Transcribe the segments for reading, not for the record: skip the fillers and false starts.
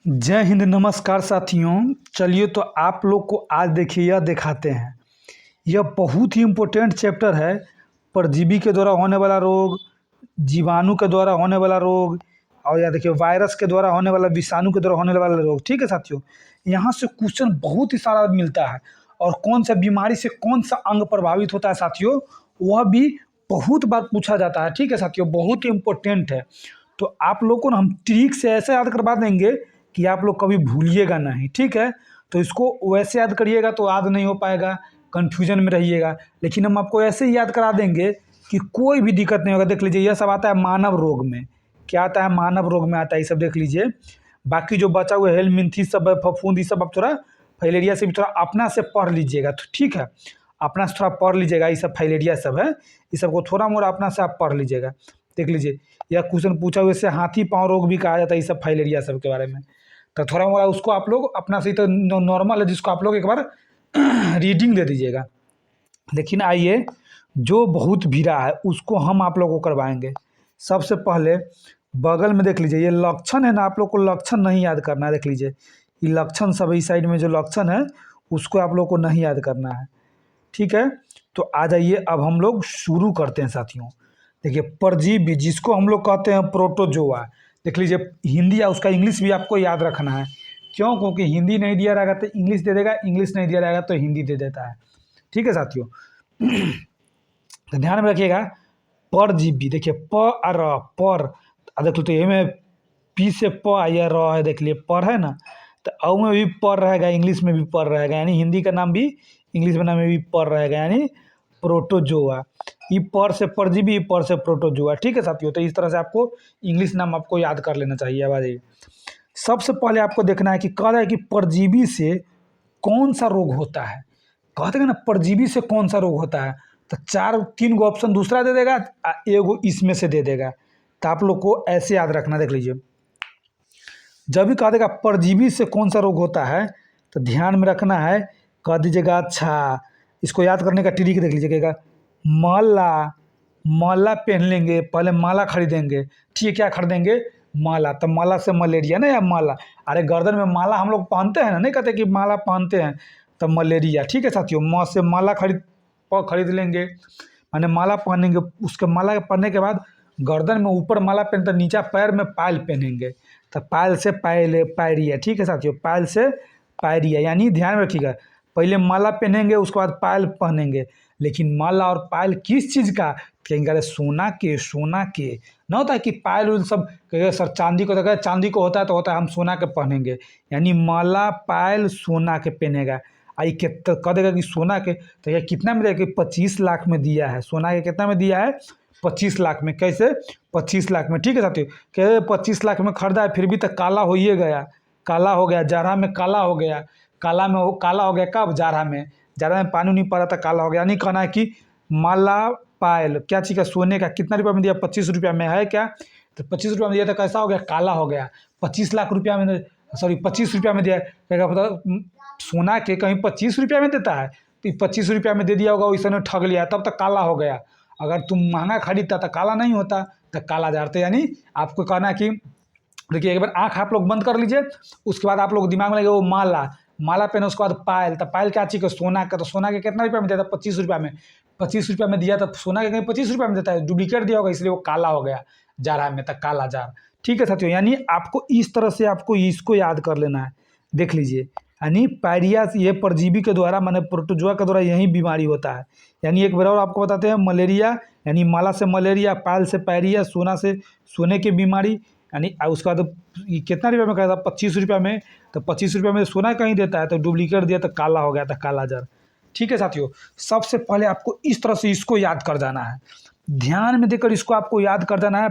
जय हिंद, नमस्कार साथियों। चलिए तो आप लोग को आज देखिए यह दिखाते हैं। यह बहुत ही इम्पोर्टेंट चैप्टर है। परजीवी के द्वारा होने वाला रोग, जीवाणु के द्वारा होने वाला रोग, और या देखिए वायरस के द्वारा होने वाला, विषाणु के द्वारा होने वाला रोग। ठीक है साथियों, यहाँ से क्वेश्चन बहुत ही सारा मिलता है। और कौन सा बीमारी से कौन सा अंग प्रभावित होता है साथियों, वह भी बहुत बार पूछा जाता है। ठीक है साथियों, बहुत ही इम्पोर्टेंट है। तो आप लोग को ना हम ट्रिक से ऐसे याद करवा देंगे कि आप लोग कभी भूलिएगा नहीं। ठीक है, तो इसको वैसे याद करिएगा तो याद नहीं हो पाएगा, कन्फ्यूजन में रहिएगा। लेकिन हम आपको ऐसे ही याद करा देंगे कि कोई भी दिक्कत नहीं होगा। देख लीजिए, यह सब आता है मानव रोग में। क्या आता है? मानव रोग में आता है, ये सब देख लीजिए। बाकी जो बचा हुआ हेलमिंथी सब है, फफूंदी सब, आप थोड़ा फाइलेरिया से भी थोड़ा अपना से पढ़ लीजिएगा। तो ठीक है, अपना से थोड़ा पढ़ लीजिएगा। ये सब फाइलेरिया सब है, ये सबको थोड़ा मोड़ा अपना से आप पढ़ लीजिएगा। देख लीजिए, यह क्वेश्चन पूछा हुआ इससे हाथी पाँव रोग भी कहा जाता है, ये सब फाइलेरिया सब के बारे में। तो थोड़ा मोड़ा उसको आप लोग अपना से, तो नॉर्मल है, जिसको आप लोग एक बार रीडिंग दे दीजिएगा। लेकिन आइए, जो बहुत भीड़ा है उसको हम आप लोग को करवाएंगे। सबसे पहले बगल में देख लीजिए, ये लक्षण है ना, आप लोग को लक्षण नहीं याद करना है। देख लीजिए, ये लक्षण सब इस साइड में जो लक्षण है उसको आप लोग को नहीं याद करना है। ठीक है, तो आ जाइए, अब हम लोग शुरू करते हैं साथियों। देखिए, परजीवी जिसको हम लोग कहते हैं प्रोटोजोआ। देख लीजिए, हिंदी या उसका इंग्लिश भी आपको याद रखना है। क्यों? क्योंकि हिंदी नहीं दिया रहेगा तो इंग्लिश दे देगा, इंग्लिश नहीं दिया रहेगा तो हिंदी दे देता है। ठीक है साथियों, तो ध्यान में रखिएगा। परजीवी, देखिए प और र, पर। देख लो, तो ये में पी से प या र है, देख लिए पर है ना, तो औ में भी पर रहेगा, इंग्लिश में भी पर रहेगा, यानी हिंदी का नाम भी इंग्लिश में नाम में भी पर रहेगा, यानी प्रोटोजोआ। ई पर से परजीवी, ई पर से प्रोटोजोआ। ठीक है साथियों, तो इस तरह से आपको इंग्लिश नाम आपको याद कर लेना चाहिए। अब आ जाइए, सबसे पहले आपको देखना है कि कह रहा है कि परजीवी से कौन सा रोग होता है। कहते हैं ना, परजीवी से कौन सा रोग होता है, तो तीन गो ऑप्शन दूसरा दे देगा, एगो इसमें से दे देगा। तो आप लोग को ऐसे याद रखना। देख लीजिए, जब भी कह देगा परजीवी से कौन सा रोग होता है, तो ध्यान में रखना है। कह दीजिएगा अच्छा, इसको याद करने का ट्रिक देख लीजिएगा। माला, माला पहन लेंगे, पहले माला खरीदेंगे। ठीक है, क्या खरीदेंगे? माला। तो माला से मलेरिया ना, या माला, अरे गर्दन में माला हम लोग पहनते हैं ना, नहीं कहते कि माला पहनते हैं, तो मलेरिया। ठीक है साथियों, माँ से माला खरीद लेंगे, माने माला पहनेंगे। उसके माला पहनने के बाद गर्दन में ऊपर माला पहनते, नीचे पैर में पायल पहनेंगे, तो पायल से पायरिया। ठीक है साथियों, पायल से पायरिया, यानी ध्यान में रखिएगा, पहले माला पहनेंगे, उसके बाद पायल पहनेंगे। लेकिन माला और पायल किस चीज़ का? कहेंगे अरे सोना के, सोना के ना होता है कि पायल उन सब कहेगा सर चांदी को, तो चांदी को होता है तो होता है हम सोना के पहनेंगे, यानी माला पायल सोना के पहनेगा। आई के तो कह देगा कि सोना के, तो ये कितना में देगा कि 25 लाख में दिया है। सोना के कितना में दिया है? 25 लाख में। कैसे? 25 लाख में। ठीक है साथियों, कह 25 लाख में खरीदा है, फिर भी तो काला हो ही गया, काला हो गया, जाड़ा में काला हो गया। काला हो गया कब? जाड़ा में। जाड़ा में पानी नहीं पड़ा था, काला हो गया। यानी कहना है कि माला पायल क्या चीज़ का? सोने का। कितना रुपया में दिया? 25 रुपया में है क्या? तो 25 रुपया में दिया तो कैसा हो गया? काला हो गया। 25 लाख रुपया में, सॉरी 25 रुपया में दिया, क्या पता सोना के कहीं 25 रुपया में देता है, तो 25 रुपया में दे दिया होगा, वैसे ने ठग लिया, तब तक काला हो गया। अगर तुम महंगा खरीदता तो काला नहीं होता, तो काला जाते। यानी आपको कहना है कि देखिए, एक बार आँख आप लोग बंद कर लीजिए, उसके बाद आप लोग दिमाग में लगे वो माला, माला पहने, उसके बाद पायल। तो पायल क्या चीज़ का? सोना का। तो सोना के कितना रुपया में दिया था? 25 रुपया में। 25 रुपया में दिया था, सोना के कहीं 25 रुपया में देता है, डुप्लीकेट दिया होगा, इसलिए वो काला हो गया जाड़ा में, तक काला जार। ठीक है साथियों, यानी आपको इस तरह से आपको इसको याद कर लेना है। देख लीजिए, यानी पायरिया ये परजीवी के द्वारा, माने प्रोटोजोआ के द्वारा यही बीमारी होता है। यानी एक बार और आपको बताते हैं, मलेरिया यानी माला से मलेरिया, पायल से पायरिया, सोना से सोने की बीमारी। यानी उसके बाद ये कितना रुपया में कहा था? 25 रुपया में। तो 25 रुपया में सोना कहीं देता है, तो डुप्लीकेट दिया तो काला हो गया, था काला जार। ठीक है साथियों, सबसे पहले आपको इस तरह से इसको याद कर जाना है, ध्यान में देकर इसको आपको याद कर देना है।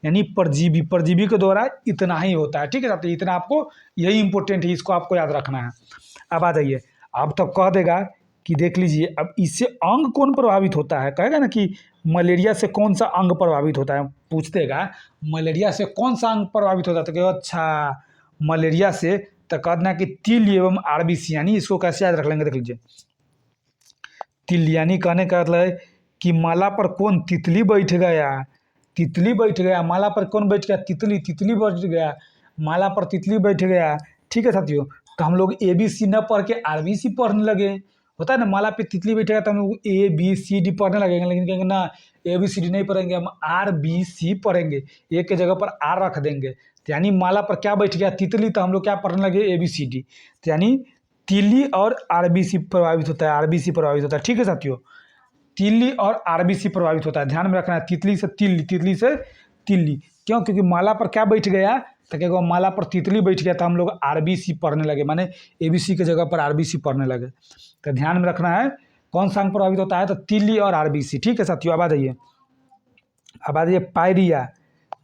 यानी परजीवी, परजीवी के द्वारा इतना ही होता है। ठीक है साथियों, इतना आपको, यही इंपॉर्टेंट है, इसको आपको याद रखना है। अब आ जाइए, अब तो कह देगा कि देख लीजिए, अब इससे अंग कौन प्रभावित होता है? कहेगा ना कि मलेरिया से कौन सा अंग प्रभावित होता है, पूछ देगा मलेरिया से कौन सा अंग प्रभावित होता है, तो कहेगा अच्छा मलेरिया से, तो कहना कि तिल एवं आरबीसी। यानी इसको कैसे याद रख लेंगे? देख लीजिए, तिल यानी कहने का मतलब है कि माला पर कौन? तितली बैठ गया, तितली बैठ गया। माला पर कौन बैठ गया? तितली, तितली बैठ गया। माला पर तितली बैठ गया, ठीक है साथियों। तो हम लोग ABC न पढ़ के RBC पढ़ने लगे। होता है ना, माला पे तितली बैठेगा तो हम लोग ABCD पढ़ने लगेंगे, लेकिन कहेंगे ना ABCD नहीं पढ़ेंगे, हम RBC पढ़ेंगे, एक के जगह पर R रख देंगे। तो यानी माला पर क्या बैठ गया, तितली, तो हम लोग क्या पढ़ने लगे, ABCD। तो यानी तिल्ली और RBC प्रभावित होता है, RBC प्रभावित होता है, ठीक है साथियों। तिल्ली और RBC प्रभावित होता है, ध्यान में रखना है। तितली से तिल्ली, तितली से तिल्ली, क्यों? क्योंकि माला पर क्या बैठ गया, तो क्या माला पर तितली बैठ गया, तो हम लोग RBC पढ़ने लगे, माने ABC के जगह पर RBC पढ़ने लगे। तो ध्यान में रखना है कौन सा अंग प्रभावित होता है, तो तिल्ली और RBC, ठीक है साथियों। अब आ जाइए, अब आ जाइए पायरिया।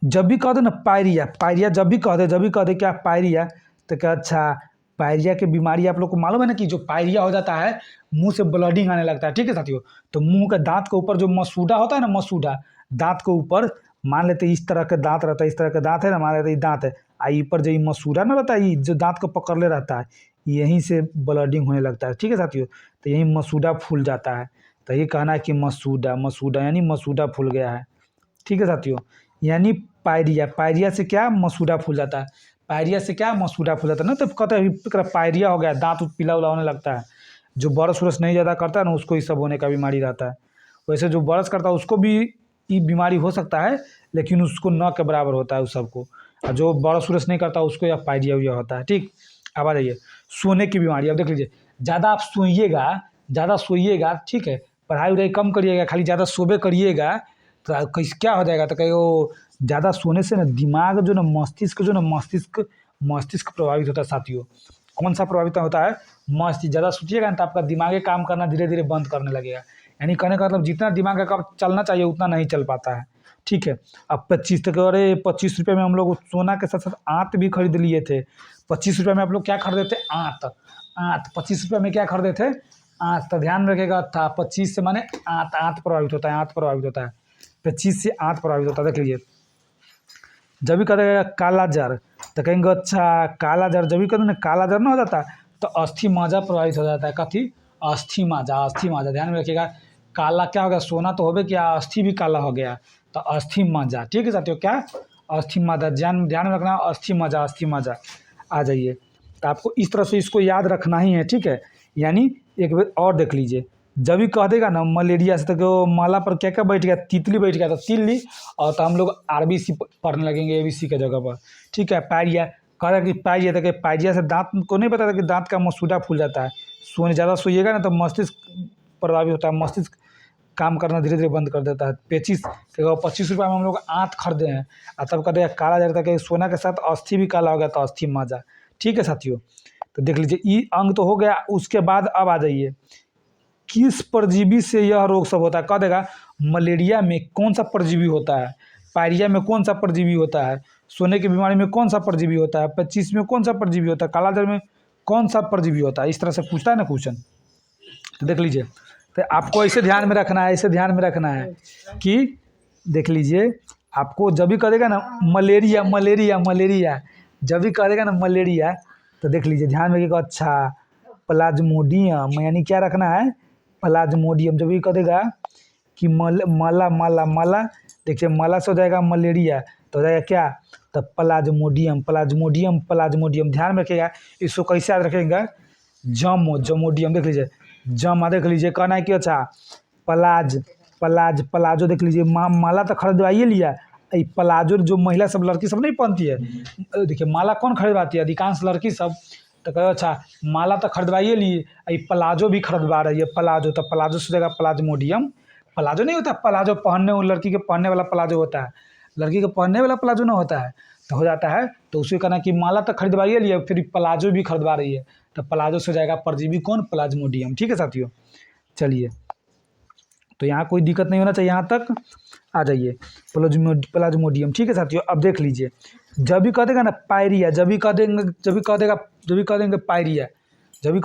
जब भी कह दो ना पायरिया, पायरिया जब भी कह दे क्या पायरिया, तो क्या अच्छा पायरिया की बीमारी आप लोग को मालूम है ना, कि जो पायरिया हो जाता है मुंह से ब्लडिंग आने लगता है, ठीक है साथियों। तो मुंह के दांत के ऊपर जो मसूड़ा होता है ना, मसूड़ा दांत के ऊपर, मान लेते इस तरह के दांत रहता है, इस तरह के दांत है ना, मान लेते दांत है, आई पर जो मसूड़ा ना रहता है, जो दांत को पकड़ ले रहता है, यहीं से ब्लडिंग होने लगता है, ठीक है साथियों। तो यही मसूड़ा फूल जाता है। तो ये कहना है कि मसूड़ा, मसूड़ा यानी मसूड़ा फूल गया है, ठीक है साथियों। यानी पायरिया, पायरिया से क्या, मसूड़ा फूल जाता है, पायरिया से क्या, मसूड़ा फूल जाता है ना। तो कहते हैं पायरिया हो गया, दांत पीला उला होने लगता है। जो ब्रश व्रश नहीं ज़्यादा करता है ना, उसको ही सब होने का बीमारी रहता है। वैसे जो ब्रश करता है उसको भी ये बीमारी हो सकता है, लेकिन उसको न के बराबर होता है उस सबको। और जो ब्रश व्रश नहीं करता उसको या पायरिया हुआ होता है, ठीक। अब आ जाइए सोने की बीमारी। अब देख लीजिए, ज़्यादा आप सोइएगा, ठीक है, पढ़ाई वढ़ाई कम करिएगा, खाली ज़्यादा सोबे करिएगा, तो कैसे क्या हो जाएगा, तो कहीं वो ज़्यादा सोने से ना दिमाग जो ना मस्तिष्क प्रभावित होता है साथियों। कौन सा प्रभावित होता है, मस्तिष्क। ज़्यादा सोचिएगा ना तो आपका दिमागी काम करना धीरे धीरे बंद करने लगेगा। यानी कहने का मतलब जितना दिमाग का चलना चाहिए उतना नहीं चल पाता है, ठीक है। अब 25 तक, अरे 25 रुपये में हम लोग सोना के साथ साथ आंत भी खरीद लिए थे। 25 रुपये में आप लोग क्या खरीदे थे, आंत। 25 रुपये में क्या खरीदे थे, आंत। तो ध्यान रखिएगा था, 25 से माने आंत प्रभावित होता है, आंत प्रभावित होता है, 25 से आंत प्रभावित होता है। देख लीजिए, जब भी कहेगा काला जर, तो कहेंगे अच्छा काला जर, जब भी कहते ना काला जर ना हो जाता, तो अस्थि माजा प्रभावित हो जाता है। कथी, अस्थि माजा, ध्यान में रखिएगा। काला क्या हो गया, सोना तो हो गया, क्या अस्थि भी काला हो गया, तो अस्थि माजा, ठीक है साथियों। क्या, अस्थि माजा, ध्यान में रखना, अस्थि माजा। आ जाइए, तो आपको इस तरह से इसको याद रखना ही है, ठीक है। यानी एक बार और देख लीजिए, जब भी कह देगा ना मलेरिया से, तो माला पर क्या क्या बैठ गया, तितली बैठ गया, तो तिल्ली, और तो हम लोग RBC पढ़ने लगेंगे ABC की जगह पर, ठीक है। पायरिया, कह रहा कि पायरिया, तो पायरिया से दांत को नहीं पता था कि दांत का मसूड़ा फूल जाता है। ज़्यादा सोइएगा ना तो मस्तिष्क प्रभावित होता है, मस्तिष्क काम करना धीरे धीरे बंद कर देता है। 25 रुपये में हम लोग आंत खरीदे हैं, और तब कहते हैं काला जाता है कि सोना के साथ अस्थि भी काला हो गया, तो अस्थि माजा, ठीक है साथियों। तो देख लीजिए, ये अंग तो हो गया। उसके बाद अब आ जाइए, किस परजीवी से यह रोग सब होता है, कह देगा मलेरिया में कौन सा परजीवी होता है, पायरिया में कौन सा परजीवी होता है, सोने की बीमारी में कौन सा परजीवी होता है, 25 में कौन सा परजीवी होता है, कालाजार में कौन सा परजीवी होता है, इस तरह से पूछता है ना क्वेश्चन। तो देख लीजिए, तो आपको ऐसे ध्यान में रखना है, कि देख लीजिए, आपको जब भी कहेगा ना मलेरिया, जब भी कहेगा ना मलेरिया, तो देख लीजिए ध्यान में रखिएगा। अच्छा, प्लाज्मोडियम, यानी क्या रखना है, प्लाज्मोडियम। जब भी कहेगा कि माला, देखिए माला से हो जाएगा मलेरिया, तो हो जाएगा क्या, तो प्लाज्मोडियम। ध्यान में रखिएगा। इसको कैसे याद रखेंगे, जमोडियम। देख लीजिए, देख लीजिए, कहना है कि अच्छा प्लाजो देख लीजिए, माला तो खरीदवाइए लिया, प्लाजो जो महिला सब, लड़की सब नहीं पहनती है, देखिए माला कौन खरीदवाती है, अधिकांश लड़की सब। तो कहो अच्छा माला तो खरीदवाइए लिए, प्लाजो भी खरीदवा रही है, प्लाजो, तो प्लाजो से जगह प्लाज्मोडियम। प्लाजो नहीं होता, प्लाजो पहनने, लड़की के पहनने वाला प्लाजो होता है, लड़की के पहनने वाला प्लाजो ना होता है, तो हो जाता है। तो उसे कहना कि माला तो खरीदवाइए लिए, फिर प्लाजो भी खरीदवा रही है, तो प्लाजो से जाएगा परजीवी कौन, प्लाज्मोडियम, ठीक है साथियों। चलिए, तो यहाँ कोई दिक्कत नहीं होना चाहिए, यहाँ तक आ जाइए। प्लाज्मोडियम, ठीक है साथियों। अब देख लीजिए, जब भी कह देगा ना पायरिया, जब भी कह देंगे पायरिया, जब भी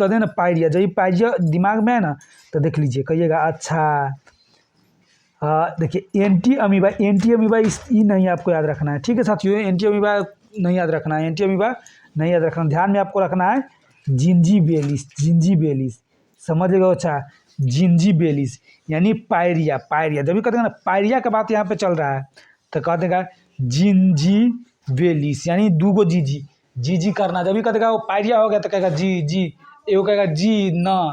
पायरिया दिमाग में है ना, तो देख लीजिए कहिएगा अच्छा, देखिए एंटी अमीबा ये नहीं आपको याद रखना है, ठीक है साथियों। एंटी अमीबा नहीं याद रखना है, ध्यान में आपको रखना है जिंजीबेलिस, समझिएगा। अच्छा, जिंजीबेलिस यानी पायरिया, जब भी कहते हैं ना पायरिया का बात यहाँ पे चल रहा है, तो कह देगा वेलिस, यानी दू गो जी जी जी जी करना। जब भी कहेगा वो पायरिया हो गया तो कहेगा जी जी, एगो कहेगा जी न,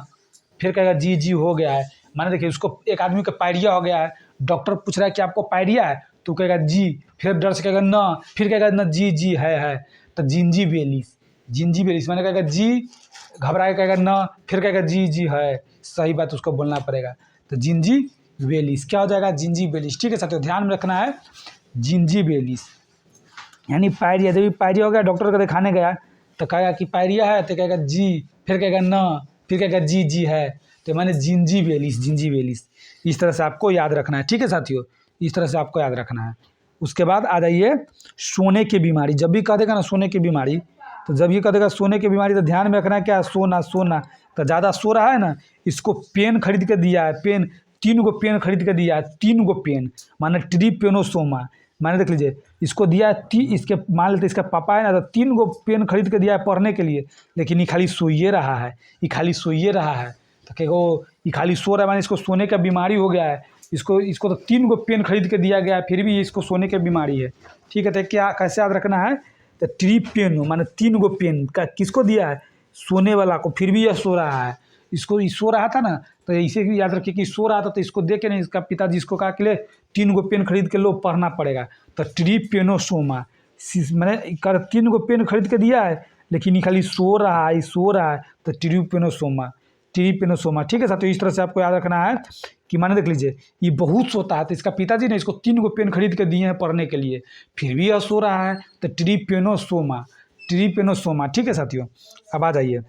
फिर कहेगा जी जी हो गया है। माने देखिए उसको एक आदमी का पायरिया हो गया है, डॉक्टर पूछ रहा है कि आपको पायरिया है, तो कहेगा जी, फिर डर से कहेगा न, फिर कहेगा न जी जी है, तो जिंजीबेलिस, जिंजीबेलिस माने कहेगा जी, घबरा के कहेगा न, फिर कहेगा जी जी है, सही बात उसको बोलना पड़ेगा। तो जिंजीबेलिस क्या हो जाएगा, जिंजीबेलिस। ठीक है साथियों, ध्यान में रखना है जिंजीबेलिस यानी पायरिया। जब भी पायरिया हो गया, डॉक्टर को दिखाने गया तो कहेगा कि पायरिया है, तो कहेगा जी, फिर कहेगा न, फिर कहेगा जी जी है, तो माने जिंजीबेलिस, जिंजीबेलिस। इस तरह से आपको याद रखना है। ठीक है साथियों, इस तरह से आपको याद रखना है। उसके बाद आ जाइए सोने की बीमारी। जब भी कह देगा ना सोने की बीमारी, तो जब ये कह देगा सोने की बीमारी, तो ध्यान में रखना है क्या, सोना सोना। तो ज़्यादा सो रहा है ना, इसको पेन खरीद के दिया है, पेन 3 गो पेन खरीद के दिया है, 3 गो पेन, माने ट्रिपेनोसोमा। माने देख लीजिए, इसको दिया है इसके, मान लेते इसका पापा है ना, तो 3 गो पेन खरीद के दिया है पढ़ने के लिए, लेकिन ये खाली सोइए रहा है, ये खाली सोइए रहा है। तो कहो ये खाली सो रहा है, माने इसको सोने का बीमारी हो गया है। इसको इसको तो 3 गो पेन खरीद के दिया गया है, फिर भी इसको सोने की बीमारी है। ठीक है, तो क्या कैसे याद रखना है, तो ट्रिपेनो माने 3 गो पेन का किसको दिया है, सोने वाला को, फिर भी यह सो रहा है। इसको सो रहा था ना, तो इसे भी याद रखिए कि सो रहा था, तो इसको दे के नहीं, इसका पिताजी इसको कहा कि ले 3 गो पेन खरीद के लो, पढ़ना पड़ेगा। तो ट्रिपेनोसोमा मैंने 3 गो पेन खरीद के दिया है, लेकिन ये खाली सो रहा है, सो रहा है, तो ट्रिपेनोसोमा, ट्रिपेनोसोमा। ठीक है साथियों, इस तरह से आपको याद रखना है कि माने देख लीजिए ये बहुत सोता है, तो इसका पिताजी ने इसको 3 गो पेन खरीद के दिए हैं पढ़ने के लिए, फिर भी यह सो रहा है, तो ट्रिपेनोसोमा, ट्रिपेनोसोमा। ठीक है साथियों, अब आ जाइए,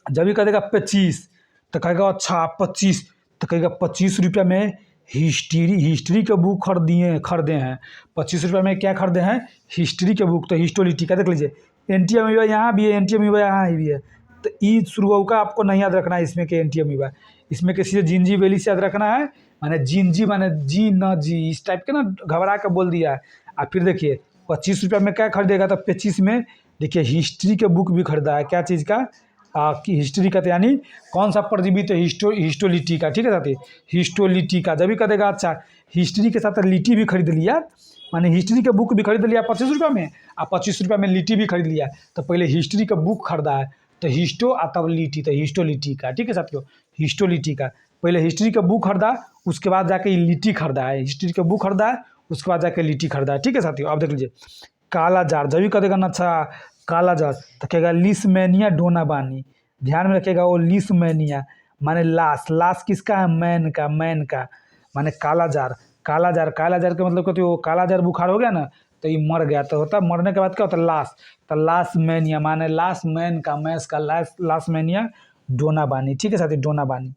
जब भी कह देगा 25, तो कहेगा अच्छा 25, तो कहेगा 25 रुपये में हिस्ट्री के बुक खरीदे हैं। 25 रुपये में क्या खरीदे हैं, हिस्ट्री के बुक। तो हिस्टोलिटी का देख लीजिए, एंटी अमीबा यहाँ भी है, एंटी अमीबा यहाँ भी है। तो ई शुरू का आपको नहीं याद रखना है इसमें के एंटी अमीबा, इसमें किसी जिंजीबेली से याद रखना है। माने जिंजी माने जी न जी, इस टाइप के ना घबरा के बोल दिया है। और फिर देखिए 25 रुपये में क्या खरीदेगा, तो 25 में देखिए हिस्ट्री के बुक भी खरीदा है, क्या चीज़ का, कि हिस्ट्री का, यानी कौन सा परजीवी, तो हिस्टोलिटी का। ठीक है साथी, हिस्टोलिटी का। जब भी कहेगा अच्छा हिस्ट्री के साथ लिटी भी खरीद लिया, माने हिस्ट्री के बुक भी खरीद लिया 25 रुपये में, और 25 रुपये में लिटी भी खरीद लिया, तो पहले हिस्ट्री का बुक खरीदा है, तो हिस्टो तब लिटी, तो हिस्टोलिटी का। ठीक है साथियों, हिस्टोलिटी का, पहले हिस्ट्री का बुक खरीदा, उसके बाद जाके लिट्टी खरीदा है, हिस्ट्री का बुक खरीदा है, उसके बाद जाके लिट्टी खरीदा है। ठीक है साथियों, अब देख लीजिए काला जार। जब भी कहेगा ना अच्छा काला जार, तो कहेगा लिसमेनिया डोनाबानी। ध्यान में रखिएगा, वो लिसमेनिया माने लाश, लाश किसका है, मैन का, मैन का। माने काला जार, काला जार, काला जार का मतलब कहते हो काला जार बुखार हो गया ना, तो ये मर गया, तो होता मरने के बाद क्या होता है, लाश। तो लाश मैनिया माने लाश मैन का, मैस का, लाश मैनिया डोनाबानी। ठीक है साथी, डोनाबानी।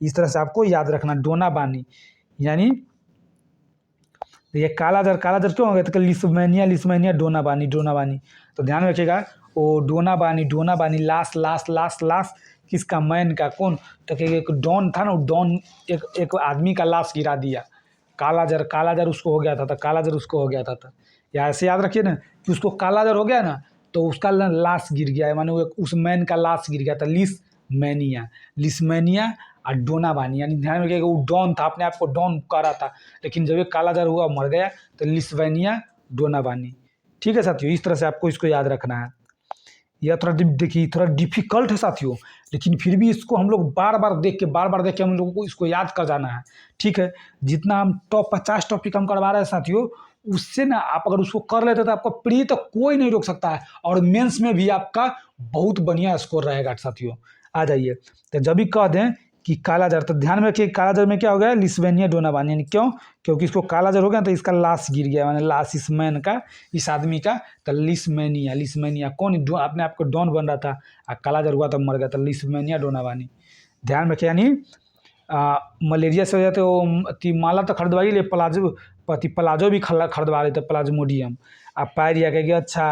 इस तरह से आपको याद रखना, डोनाबानी यानी ये काला जार क्यों हो गया, तो लिसमेनिया, लिसमेनिया डोनाबानी, डोनाबानी। तो ध्यान रखिएगा, वो डोनाबानी, डोनाबानी, लाश लाश लाश लाश किसका, मैन का, कौन, तो एक डॉन था ना, डॉन एक आदमी का लाश गिरा दिया। काला जार उसको हो गया था, तो काला जार उसको हो गया था। तो या ऐसे याद रखिए ना कि उसको काला जार हो गया ना, तो उसका लाश गिर गया है, माने वो उस मैन का लाश गिर गया था। लिसमेनिया, लिसमेनिया और डोनाबानी, यानी ध्यान में रखिएगा वो डॉन था, अपने आप को डॉन कह रहा था, लेकिन जब ये काला जार हुआ मर गया, तो लिस्वेनिया डोनाबानी। ठीक है साथियों, इस तरह से आपको इसको याद रखना है। यह थोड़ा देखिए थोड़ा डिफिकल्ट है साथियों, लेकिन फिर भी इसको हम लोग बार बार देख के हम लोगों को इसको याद कर जाना है। ठीक है, जितना हम टॉप 50 टॉपिक हम करवा रहे हैं साथियों, उससे ना आप अगर उसको कर लेते तो आपका प्री तो कोई नहीं रोक सकता है, और मेंस में भी आपका बहुत बढ़िया स्कोर रहेगा साथियों। आ जाइए, तो जब भी कह दें कि काला जार, तो ध्यान में रखिए काला जार में क्या हो गया, लिस्वेनिया डोनाबानी, यानी क्यों, क्योंकि इसको काला जार हो गया तो इसका लाश गिर गया, माने लाश इस मैन का, इस आदमी का। तो लिस्मेनिया, लिस्मेनिया कौन अपने आप को डॉन बन रहा था, और काला जार हुआ तो मर गया, तो लिस्मेनिया डोनाबानी। ध्यान रखिए, यानी मलेरिया से हो जाते वो माला तो खरीदवा ही ले, प्लाजो भी खरीदवा लेते, प्लाज्मोडियम। अब पायरिया कहेगा अच्छा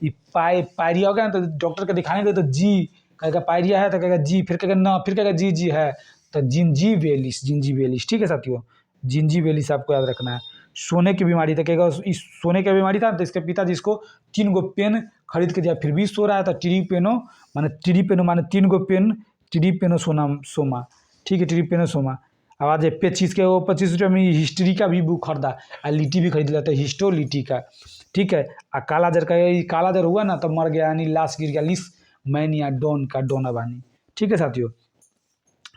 ये पायरिया हो गया ना, तो डॉक्टर के दिखाने गए तो जी कहेगा पायरिया है, तो कहेगा जी, फिर कहेगा ना, फिर कहेगा जी जी है, तो जिंजीबेलिस, जिंजीबेलिस। ठीक है साथियों, जिंजीबेलिस आपको याद रखना है। सोने की बीमारी, तो कहेगा इस सोने की बीमारी था, तो इसके पिताजी इसको 3 गो पेन खरीद के दिया, फिर भी सो रहा है, तो ट्रिपेनो माने 3 गो पेन, ट्रिपेनो सोमा। ठीक है, ट्रिपेनोसोमा। अब आज 25 के वो 25 रुपये में हिस्ट्री का भी बुक खरीदा और लिट्टी भी खरीद लेते हैं, हिस्टो लिट्टी का, ठीक है। और कालाजार का ये कालाजार हुआ ना तो मर गया, यानी लाश गिर गया, लिस मैन या डॉन का डोना बानी, ठीक है साथियों।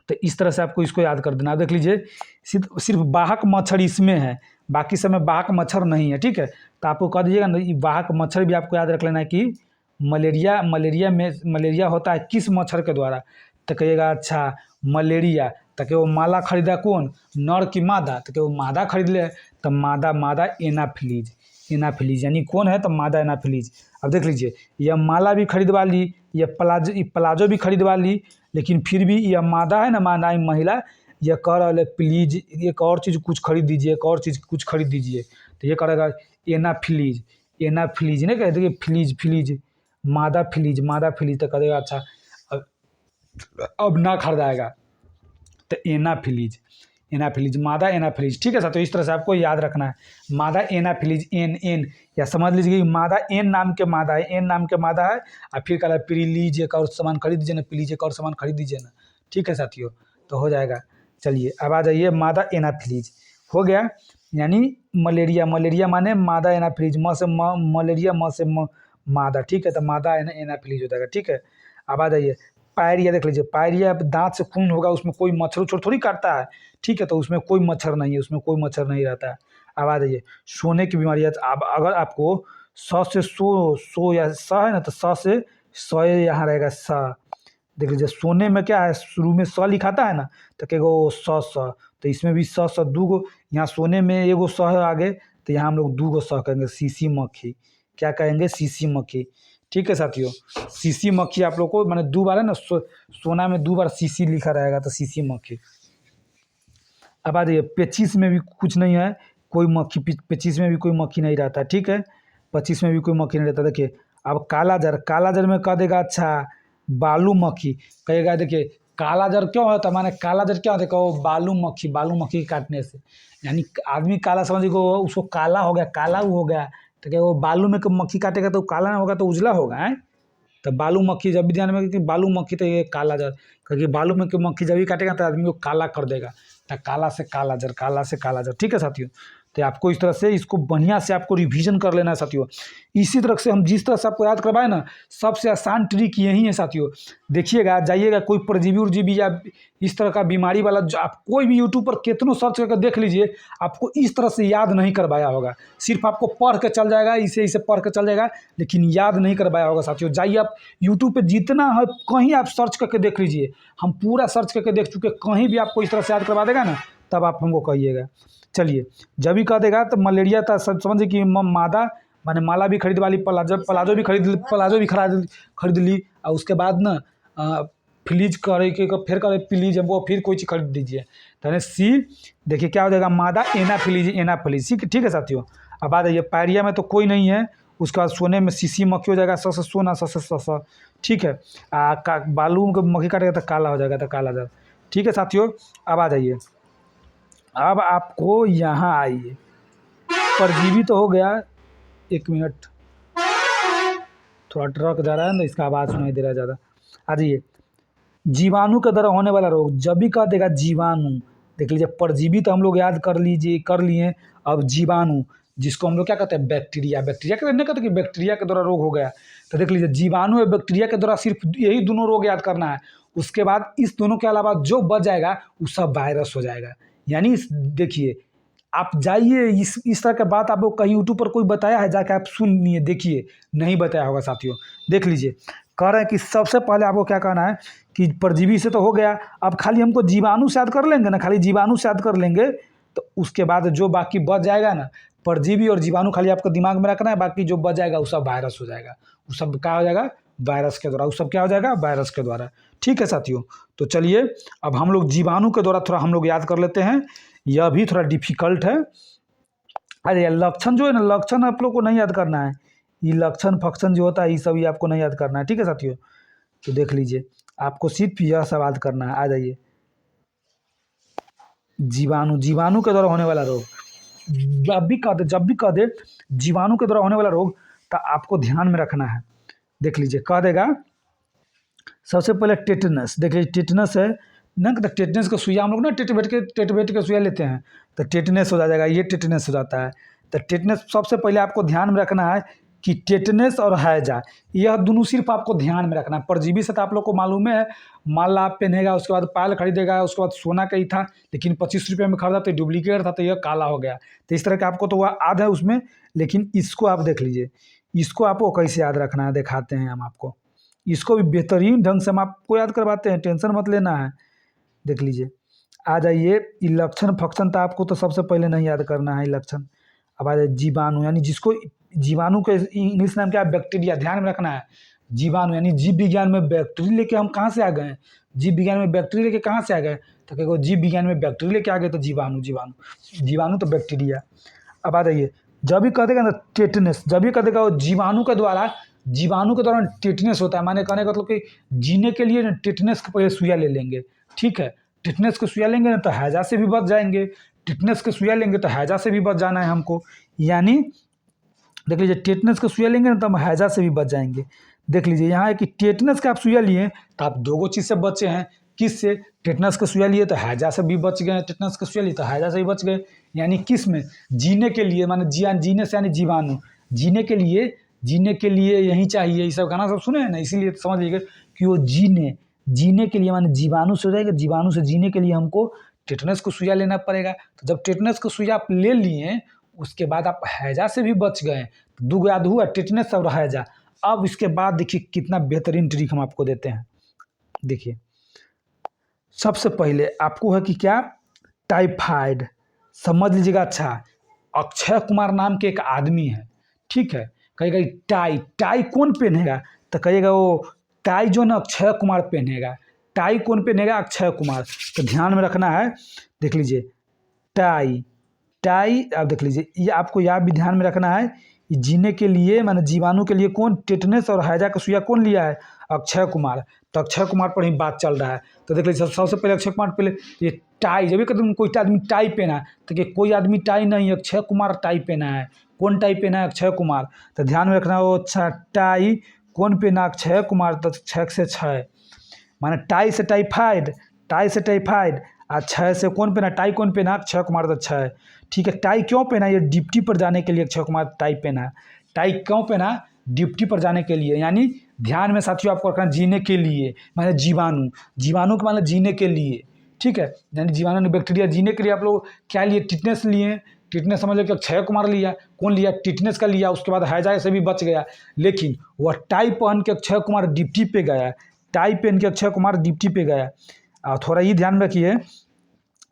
तो इस तरह से आपको इसको याद कर देना। देख लीजिए सिर्फ वाहक मच्छर इसमें है, बाकी सब में वाहक मच्छर नहीं है, ठीक है। तो आपको कह दीजिएगा ना, वाहक मच्छर भी आपको याद रख लेना है कि मलेरिया होता है किस मच्छर के द्वारा। तो कहिएगा अच्छा मलेरिया, तो कि वो माला खरीदा कौन, नर की मादा, तो कि वो मादा खरीद ले, तो मादा एनाफिलीज यानी कौन है, तो मादा एनाफिलीज। अब देख लीजिए यह माला भी खरीदवा ली, यह प्लाजो भी खरीदवा ली, लेकिन फिर भी यह मादा है ना, मादा महिला, यह कह रहा है प्लीज एक और चीज़ कुछ खरीद दीजिए, एक और चीज़ कुछ खरीद दीजिए। तो ये करेगा एनाफिलीज नहीं कहते कि फिलीज मादा फिलीज, तो करेगा अच्छा अब ना खरीदाएगा, तो एनाफिलीज मादा एनाफिलीज, ठीक है सर। तो इस तरह से आपको याद रखना है, मादा एनाफिलीज एन, या समझ लीजिए कि मादा एन नाम के मादा है, और फिर कहा प्लीज एक और सामान खरीद दीजिए ना, प्लीज एक और सामान खरीद दीजिए ना, ठीक है साथियों। तो हो जाएगा। चलिए अब आ जाइए, मादा एनाफिलीज हो गया, यानी मलेरिया माने मादा एनाफिलीज, म से मलेरिया, म से मादा, ठीक है। तो मादा एनाफिलीज हो जाएगा, ठीक है। अब आ जाइए पायरिया, देख लीजिए पायरिया, दांत से खून होगा, उसमें कोई मच्छर उच्छर थोड़ी काटता है, ठीक है। तो उसमें कोई मच्छर नहीं है, उसमें कोई मच्छर नहीं रहता है। अब आ जाइए सोने की बीमारी है। अब अगर आपको से सो या स है ना, तो से सौ यहाँ रहेगा स। देख लीजिए सोने में क्या है, शुरू में स लिखाता है ना, तो कहेगो स, तो इसमें भी स दूगो, यहाँ सोने में एगो स है आगे, तो यहाँ हम लोग दूगो स कहेंगे, सीसी मक्खी, क्या कहेंगे, सीसी मक्खी, ठीक है साथियों। सीसी मक्खी आप लोग को मैंने 2 बार है ना, सोना में 2 बार सीसी लिखा रहेगा, तो सीसी मक्खी। अब आ जाइए पेचिस में भी कुछ नहीं है, कोई मक्खी, पेचिस में भी कोई मक्खी नहीं रहता, ठीक है। 25 में भी कोई मक्खी नहीं रहता। देखिए अब कालाजार में कह देगा अच्छा बालू मक्खी, कहेगा देखिए कालाजार क्यों होता, माने कालाजार क्या होता है, कहो बालू मक्खी काटने से, यानी आदमी काला समझिएगा, उसको काला हो गया, काला हो गया, तो क्या वो बालू में मक्खी काटेगा तो काला नहीं होगा, तो उजला होगा है। तो बालू मक्खी जब भी ध्यान में कि बालू मक्खी, तो ये कालाजार, क्योंकि बालू में मक्खी जब भी काटेगा तो आदमी को काला कर देगा, तो काला से कालाजार, ठीक है साथियों। तो आपको इस तरह से इसको बढ़िया से आपको रिवीजन कर लेना है साथियों। इसी तरह से हम जिस तरह से आपको याद करवाए ना, सबसे आसान ट्रिक यही है साथियों। देखिएगा जाइएगा कोई परजीवी उर्जीवी या इस तरह का बीमारी वाला, जो आप कोई भी यूट्यूब पर कितनों सर्च करके देख लीजिए, आपको इस तरह से याद नहीं करवाया होगा, सिर्फ आपको पढ़ के चल जाएगा, इसे पढ़ के चल जाएगा, लेकिन याद नहीं करवाया होगा साथियों। जाइए आप यूट्यूब पे जितना है कहीं आप सर्च करके देख लीजिए, हम पूरा सर्च करके देख चुके, कहीं भी आपको इस तरह से याद करवा देगा ना, तब आप हमको कहिएगा। चलिए जब भी कह देगा तो मलेरिया था, समझिए कि मादा माने माला भी खरीदवा ली, प्लाजो भी खरीद ली, और उसके बाद ना फ्लीज करे के फिर करे प्लीज हमको फिर कोई चीज़ खरीद दीजिए, तो सी देखिए क्या हो जाएगा, मादा एनाफिलीज, ठीक है साथियों। अब आ जाइए पायरिया में तो कोई नहीं है, उसके बाद सोने में सीसी मक्खी हो जाएगा, स सोना, स, ठीक है। बालू में मक्खी काटेगा तो काला हो जाएगा, तो कालाजार, ठीक है साथियों। अब आ जाइए, अब आपको यहाँ आइए, परजीवी तो हो गया, 1 मिनट थोड़ा ट्रक जा रहा है ना, इसका आवाज़ सुनाई दे रहा है ज़्यादा। आ जाइए जीवाणु के द्वारा होने वाला रोग, जब भी कह देगा जीवाणु, देख लीजिए परजीवी तो हम लोग याद कर लिए, अब जीवाणु जिसको हम लोग क्या कहते हैं, बैक्टीरिया के नहीं कहते कि बैक्टीरिया के द्वारा रोग हो गया, तो देख लीजिए जीवाणु और बैक्टीरिया के द्वारा सिर्फ यही दोनों रोग याद करना है। उसके बाद इस दोनों के अलावा जो बच जाएगा वो सब वायरस हो जाएगा। यानी देखिए आप जाइए, इस तरह का बात आपको कहीं यूट्यूब पर कोई बताया है, जाके आप सुनिए, देखिए, नहीं बताया होगा साथियों। देख लीजिए कह रहे हैं कि सबसे पहले आपको क्या कहना है कि परजीवी से तो हो गया, अब खाली हमको जीवाणु से याद कर लेंगे ना, खाली जीवाणु से याद कर लेंगे, तो उसके बाद जो बाकी बच जाएगा ना, परजीवी और जीवाणु खाली आपको दिमाग में रखना है, बाकी जो बच जाएगा वो सब वायरस हो जाएगा, वो सब क्या हो जाएगा, वायरस के द्वारा, वो सब क्या हो जाएगा, वायरस के द्वारा, ठीक है साथियों। तो चलिए अब हम लोग जीवाणु के द्वारा थोड़ा हम लोग याद कर लेते हैं, यह भी थोड़ा डिफिकल्ट है। अरे लक्षण जो है ना, लक्षण आप लोग को नहीं याद करना है, ये लक्षण फक्शन जो होता है ये सब ये आपको नहीं याद करना है, ठीक है साथियों। तो देख लीजिए आपको सिर्फ यह सब याद करना है। आ जाइए जीवाणु के द्वारा होने वाला रोग, जब भी कह दे जीवाणु के द्वारा होने वाला रोग, तो आपको ध्यान में रखना है। देख लीजिए कह देगा सबसे पहले टेटनस, देख लीजिए टेटनस है, ना, तो टेटनेस का सुइया हम लोग ना टेटवेट का सुइया लेते हैं तो टेटनेस हो जाएगा, ये टेटनेस हो जाता है। तो टेटनेस सबसे पहले आपको ध्यान में रखना है कि टेटनेस और हैजा, यह दोनों सिर्फ आपको ध्यान में रखना है। परजीवी से तो आप लोग को मालूम है, मान ला आप पहनेगा, उसके बाद पायल खरीदेगा, उसके बाद सोना का ही था लेकिन 25 रुपये में खरीदा तो डुप्लीकेट था तो यह काला हो गया। तो इस तरह का आपको तो वह याद है उसमें, लेकिन इसको आप देख लीजिए, इसको आपको कैसे याद रखना है दिखाते हैं हम आपको। इसको भी बेहतरीन ढंग से हम आपको याद करवाते हैं, टेंशन मत लेना है। देख लीजिए, आ जाइए, लक्षण फंक्शन तो आपको तो सबसे पहले नहीं याद करना है लक्षण। अब आ जाए जीवाणु, यानी जिसको जीवाणु के इंग्लिश नाम क्या है, बैक्टीरिया, ध्यान में रखना है। जीवाणु यानी जीव विज्ञान में बैक्टीरिया लेके हम कहाँ से आ गए, जीव विज्ञान में बैक्टीरिया लेके कहाँ से आ गए, तो कहो जीव विज्ञान में बैक्टीरिया लेके आ गए तो जीवाणु, जीवाणु तो बैक्टीरिया। अब आ जाइए, जब भी कह देगा ना टेटनेस, जब भी कह देगा वो जीवाणु के द्वारा टेटनेस होता है, माने कहने का मतलब कि जीने के लिए टेटनेस का पहले सुइया ले लेंगे। ठीक है, टेटनेस का सुइया लेंगे ना तो हैजा से भी बच जाएंगे, टेटनेस का सुइया लेंगे तो हैजा से भी बच जाना है हमको। यानी देख लीजिए, टेटनेस का सुइया लेंगे ना तो हम हैजा से भी बच जाएंगे। देख लीजिए यहाँ है कि टेटनेस का आप सुइया लिए तो आप दो चीज़ से बचे हैं। किस से, टेटनस का सुइया लिए तो हैजा से भी बच गए, टेटनस का सुइया लिए तो हैजा से भी बच गए। यानी किस में, जीने के लिए, माने जीने से यानी जीवाणु, जीने के लिए यही चाहिए। ये सब गाना सब सुने हैं ना, इसीलिए समझ लीजिए कि वो जीने के लिए, माने जीवाणु से हो जाएगा, जीवाणु से जीने के लिए हमको टेटनस को सुइया लेना पड़ेगा। तो जब टेटनस को सुइया आप ले लिए, उसके बाद आप हैजा से भी बच गए, तो दो याद हुआ, टेटनस और हैजा। अब इसके बाद देखिए कितना बेहतरीन ट्रिक हम आपको देते हैं। देखिए, सबसे पहले आपको है कि क्या, टाइफाइड, समझ लीजिएगा। अच्छा, अक्षय कुमार नाम के एक आदमी है, ठीक है, कहेगा टाई कौन पहनेगा, तो कहिएगा वो टाई जो ना अक्षय कुमार पहनेगा। टाई कौन पहनेगा, अक्षय कुमार। तो ध्यान में रखना है, देख लीजिए, टाई आप देख लीजिए, ये आपको यह भी ध्यान में रखना है, जीने के लिए, माने जीवाणु के लिए कौन, टेटनस और हैजा का सुइया कौन लिया है, अक्षय कुमार। तो अक्षय कुमार पर ही बात चल रहा है। तो देख लीजिए, सबसे पहले अक्षय कुमार पहले ये टाई, जब भी कहते कोई आदमी टाई पहना है, तो कि कोई आदमी टाई नहीं, अक्षय कुमार टाई पहना है। कौन टाई पहना है, अक्षय कुमार। तो ध्यान में रखना हो। अच्छा, टाई कौन पहना, अक्षय कुमार। तो 6 से 6, माने टाई से टाइफाइड, और 6 से कौन पहना, टाई कौन पहना, अक्षय कुमार। तो 6, ठीक है। टाई क्यों पहना, ये डिप्टी पर जाने के लिए अक्षय कुमार टाई पहना। टाई क्यों पहना, डिप्टी पर जाने के लिए। यानी ध्यान में साथियों आपको रखना, जीने के लिए, माने जीवाणु के माने जीने के लिए, ठीक है। यानी जीवाणु बैक्टीरिया जीने के लिए आप लोग क्या लिए, टिटनेस लिए। टिटनेस समझ लो कि अक्षय कुमार लिया, कौन लिया, टिटनेस का लिया। उसके बाद हैजा से भी बच गया, लेकिन वह टाई पहन के अक्षय कुमार डिप्टी पे गया, टाई पहन के अक्षय कुमार डिप्टी पे गया। और थोड़ा ये ध्यान रखिए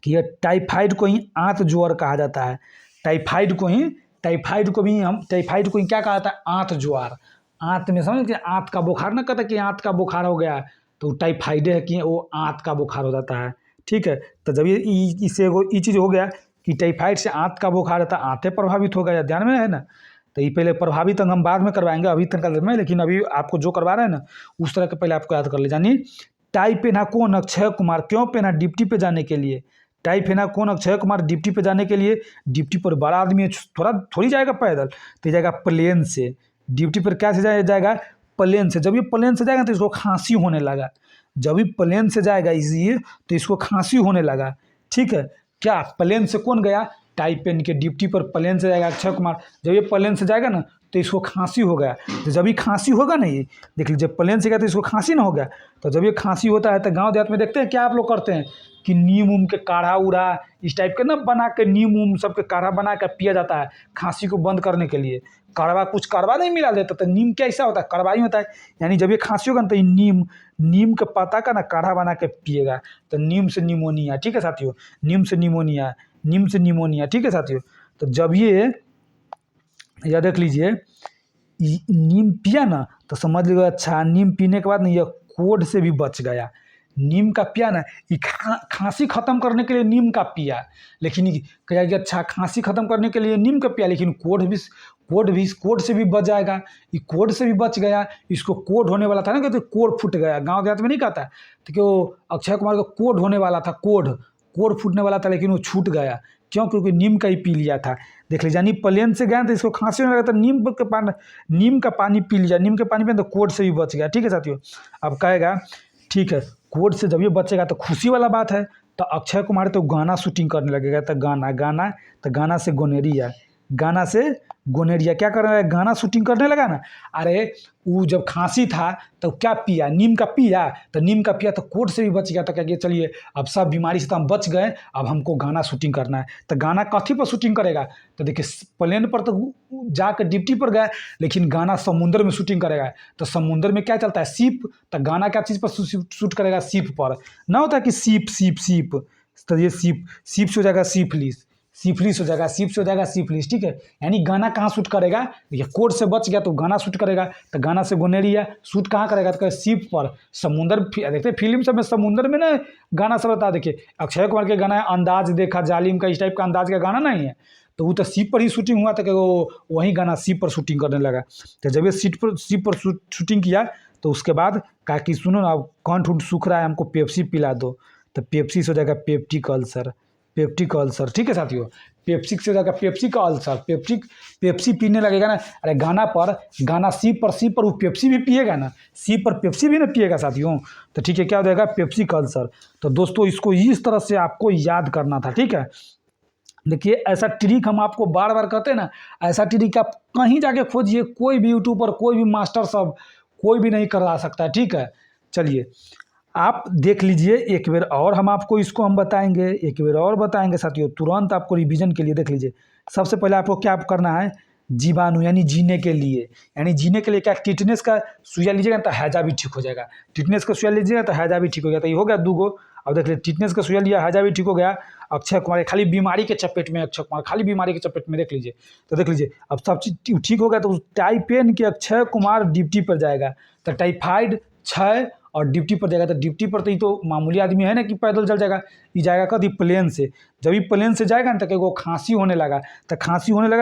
कि यह टाइफाइड को ही आंत ज्वर कहा जाता है। टाइफाइड को ही क्या कहा जाता है, आंत ज्वर। आंत में समझ, कि आंत का बुखार ना कहता कि आंत का बुखार हो गया, तो टाइफाइड है कि वो आंत का बुखार हो जाता है, ठीक है। तो जब ये इससे ये चीज़ हो गया कि टाइफाइड से आंत का बुखार रहता है, आंतें प्रभावित हो गया, ध्यान में है ना। तो ये पहले प्रभावित हम बाद में करवाएंगे, अभी तक में, लेकिन अभी आपको जो करवा रहे हैं ना उस तरह के पहले आपको याद कर ले। यानी टाई पहना कौन, अक्षय कुमार। क्यों पहना, डिप्टी पे जाने के लिए। टाई पहना कौन, अक्षय कुमार, डिप्टी पे जाने के लिए। डिप्टी पर बड़ा आदमी है, थोड़ी जाएगा पैदल, तो जाएगा प्लेन से। डिप्टी पर क्या से जाएगा, प्लेन से। जब ये प्लेन से जाएगा तो इसको खांसी होने लगा। जब ये प्लेन से जाएगा इसलिए तो इसको खांसी होने लगा, ठीक है। क्या प्लेन से कौन गया, टाई पहन के डिप्टी पर प्लेन से जाएगा अक्षय कुमार। जब ये प्लेन से जाएगा ना तो इसको खांसी हो गया। तो जब ये खांसी होगा ना, ये देख लीजिए, प्लेन से गया तो इसको खांसी ना हो गया। तो जब ये खांसी होता है तो गांव देहात में देखते हैं क्या आप लोग करते हैं कि नीम उम के काढ़ा उड़ा इस टाइप के ना बना के, नीम उम सबके काढ़ा बना कर पिया जाता है खांसी को बंद करने के लिए। कुछ कड़वा नहीं मिला देता, तो नीम क्या ऐसा होता है, कड़वा ही होता है। यानी जब ये खांसी होगा ना तो ये नीम के पत्ता का ना काढ़ा बना के पिएगा, तो नीम से निमोनिया, ठीक है साथियों, नीम से निमोनिया, ठीक है साथियों। तो जब ये देख लीजिए, नीम पिया ना तो समझ लीजिए, अच्छा, नीम पीने के बाद ना यह कोढ़ से भी बच गया। नीम का पिया ना, ये खांसी खत्म करने के लिए नीम का पिया, लेकिन कहेगा कि अच्छा, खांसी खत्म करने के लिए नीम का पिया, लेकिन कोढ़ से भी बच जाएगा। ये कोढ़ से भी बच गया। इसको कोढ़ होने वाला था ना, कहते कोढ़ फूट गया, गांव देहात में नहीं कहता, तो कि वो अक्षय कुमार को कोढ़ होने वाला था, कोढ़ फूटने वाला था, लेकिन वो छूट गया। क्यों, क्योंकि नीम का ही पी लिया था। देख लीजिए, यानी प्लेन से गया तो इसको खांसी होने लगा, तो नीम का पानी पी लिया, नीम के पानी पे तो कोढ़ से भी बच गया, ठीक है साथियों। अब कहेगा, ठीक है, कोर्ट से जब ये बचेगा तो खुशी वाला बात है। तो अक्षय कुमार तो गाना शूटिंग करने लगेगा, तो गाना से गोनेरिया, गाना से गोनेरिया क्या कर रहा है, गाना शूटिंग करने लगा ना। अरे वो जब खांसी था तो क्या पिया, नीम का पिया, तो नीम का पिया तो कोर्ट से भी बच गया। तो क्या किया, चलिए अब सब बीमारी से तो हम बच गए, अब हमको गाना शूटिंग करना है। तो गाना कथी पर शूटिंग करेगा, तो देखिए प्लेन पर तो जाकर ड्यूटी पर गए, लेकिन गाना समुद्र में शूटिंग करेगा। तो समुद्र में क्या चलता है, सीप, तो गाना क्या चीज़ पर शूट करेगा, सीप पर। ना होता है कि सीप, तो ये सीप से हो जाएगा सिफिलिस हो जाएगा, सीप से हो जाएगा सिफिलिस, ठीक है। यानी गाना कहाँ शूट करेगा, देखिए कोर्ट से बच गया तो गाना शूट करेगा। तो गाना से गोनेरिया शूट कहाँ करेगा, तो सीप पर, समुद्र। देखते फिल्म सब में समुद्र में ना गाना सब रहता है। देखिए अक्षय कुमार के गाना है अंदाज देखा जालिम का, इस टाइप का अंदाज का गाना नहीं है, तो वो तो सीप पर ही शूटिंग हुआ था कि वो वही गाना सीप पर शूटिंग करने लगा। तो जब ये सीप पर शूटिंग किया तो उसके बाद कहा कि सुनो ना, कंठ उठ सूख रहा है, हमको पेप्सी पिला दो। तो पेप्सी से हो जाएगा पेप्टिक अल्सर, ठीक है साथियों। पेप्सी से हो जाएगा पेप्सी का अल्सर, पेप्सी पीने लगेगा ना। अरे गाना सी पर वो पेप्सी भी पिएगा ना, सी पर पेप्सी भी ना पिएगा साथियों। तो ठीक है, क्या हो जाएगा, पेप्सी का अल्सर। तो दोस्तों इसको इस तरह से आपको याद करना था, ठीक है। देखिए ऐसा ट्रिक हम आपको बार बार कहते हैं ना, ऐसा ट्रिक आप कहीं जाके खोजिए, कोई भी यूट्यूबर, कोई भी मास्टर सब, कोई भी नहीं करा सकता है, ठीक है। चलिए आप देख लीजिए एक बार और, हम आपको इसको हम बताएंगे, एक बार और बताएंगे साथियों, तुरंत आपको रिवीजन के लिए देख लीजिए। सबसे पहले आपको क्या करना है, जीवाणु यानी जीने के लिए, क्या टिटनेस का सुइया लीजिएगा तो हैजा भी ठीक हो जाएगा। टिटनेस का सुइया लीजिएगा तो हैजा भी ठीक हो गया। तो ये हो गया 2 गो। अब देख लीजिए टिटनेस का सुइया लिया, हैजा भी ठीक हो गया। अक्षय कुमार खाली बीमारी के चपेट में, देख लीजिए। तो देख लीजिए अब सब चीज ठीक हो गया। तो टाइपेन के अक्षय कुमार ड्यूटी पर जाएगा, तो टाइफाइड 6 और ड्यूटी पर जाएगा। तो ड्यूटी पर तो ये तो मामूली आदमी है ना कि पैदल चल जाएगा, ये जाएगा कभी प्लेन से। जब ये प्लेन से जाएगा ना तो वो खांसी होने लगा,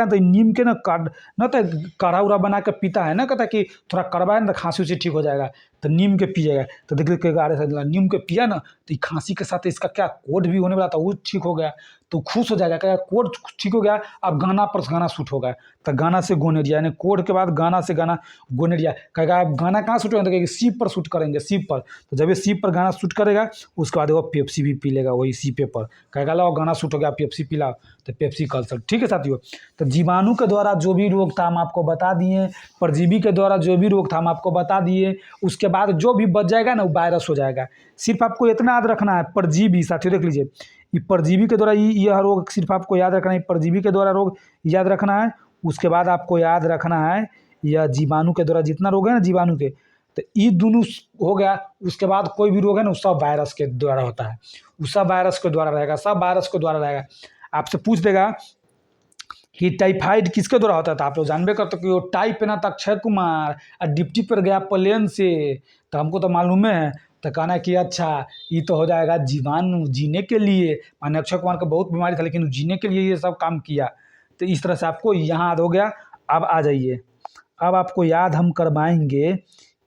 तो नीम के ना तो काढ़ा उड़ा बना के पीता है ना, कहता कि थोड़ा कड़वा है ना तो खांसी उसे ठीक हो जाएगा, तो नीम के पी जाएगा। तो देख लीजिए अरे नीम के पिया ना तो ये खांसी के साथ इसका क्या कोड भी होने वाला था, वो ठीक हो गया, तो खुश हो जाएगा, क्या कोड ठीक हो गया। अब गाना पर गाना शूट होगा, तो गाना से गोनेरिया, यानी कोड के बाद गाना से गाना गोनेरिया कहेगा। आप गाना कहाँ शूट करेंगे, तो सीप पर शूट करेंगे, सीप पर। तो जब ये सीप पर गाना शूट करेगा उसके बाद वो पेप्सी भी पी लेगा वही सीपे पर, कहेगा लो गाना शूट हो गया, पेप्सी पिलाओ, तो पेप्सी कल्चर, ठीक है साथियों। तो जीवाणु के द्वारा जो भी रोग था हम आपको बता दिए, परजीवी के द्वारा जो भी रोग था हम आपको बता दिए। उसके बाद जो भी बच जाएगा ना वो वायरस हो जाएगा। सिर्फ आपको इतना याद रखना है, परजीवी साथियों देख लीजिए, ये परजीवी के द्वारा यह रोग सिर्फ आपको याद रखना है, परजीवी के द्वारा रोग याद रखना है। उसके बाद आपको याद रखना है यह जीवाणु के द्वारा जितना रोग है ना, जीवाणु के, तो ये दोनों हो गया। उसके बाद कोई भी रोग है ना, सब वायरस के द्वारा होता है, वो सब वायरस के द्वारा रहेगा, सब वायरस के द्वारा रहेगा। आपसे पूछ देगा कि टाइफाइड किसके द्वारा होता था, आप लोग जानबे करते कि वो टाइप है ना, तो अक्षय कुमार और डिप्टी पर गया प्लेन से, तो हमको तो मालूम है। तो कहना कि अच्छा ये तो हो जाएगा जीवाणु, जीने के लिए, माने अक्षय कुमार को बहुत बीमारी था लेकिन वो जीने के लिए ये सब काम किया। तो इस तरह से आपको यहाँ याद हो गया। अब आ जाइए, अब आपको याद हम करवाएंगे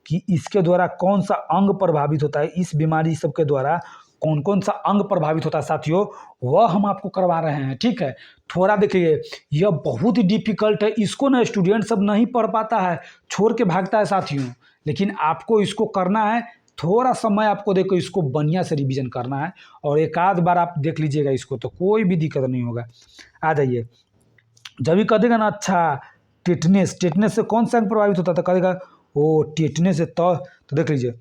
कि इसके द्वारा कौन सा अंग प्रभावित होता है, इस बीमारी सबके द्वारा कौन कौन सा अंग प्रभावित होता है साथियों, वह हम आपको करवा रहे हैं, ठीक है। थोड़ा देखिए यह बहुत ही डिफिकल्ट है, इसको ना स्टूडेंट सब नहीं पढ़ पाता है, छोड़ के भागता है साथियों, लेकिन आपको इसको करना है। थोड़ा समय आपको देखो, इसको बढ़िया से रिवीजन करना है, और एक आध बार आप देख लीजिएगा इसको, तो कोई भी दिक्कत नहीं होगा। आ जाइए, जब भी कह देगा ना अच्छा टिटनेस से कौन सा अंग प्रभावित होता था, कहेगा ओ टिटनेस से, तो देख लीजिए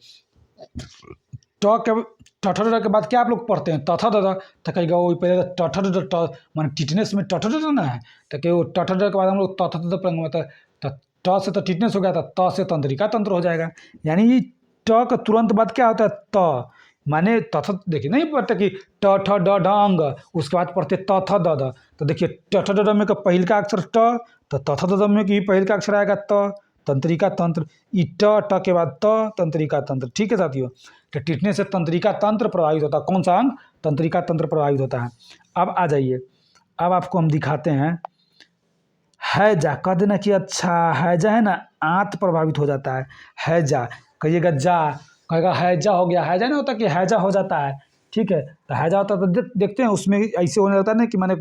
टठर के बाद क्या आप लोग पढ़ते हैं, तथा दादा, तो कहेगा वो पहले टठर मान टिटनेस में टठर ना है, तो कहे वो टठर के बाद हम लोग तथा दादा पढ़ेंगे, मतलब ट से तो टिटनेस हो गया था, त से तंत्रिका तंत्र हो जाएगा। यानी ट का तुरंत बाद क्या होता है, त माने तथा, देखिए नहीं पढ़ते कि ट ठ ड ढ अंग, उसके बाद पढ़ते त थ द द, तो देखिए ट ठ ड ड में का पहिल का अक्षर ट, तो त थ द द में की पहिल का अक्षर आएगा त, तंत्रिका तंत्र, ई ट के बाद त, तंत्रिका तंत्र, ठीक है साथियों। तो टिटनेस से तंत्रिका तंत्र प्रभावित होता है, कौन सा अंग, तंत्रिका तंत्र प्रभावित होता है। अब आ जाइए, अब आपको हम दिखाते हैं हैजा, कह देना कि अच्छा हैजा है ना, आंत प्रभावित हो जाता है, हैजा कहिएगा जा, कहेगा हैजा हो गया, हैजा नहीं होता कि हैजा हो जाता है, ठीक है। तो हैजा होता है तो देखते हैं उसमें ऐसे होने लगता है ना कि मैंने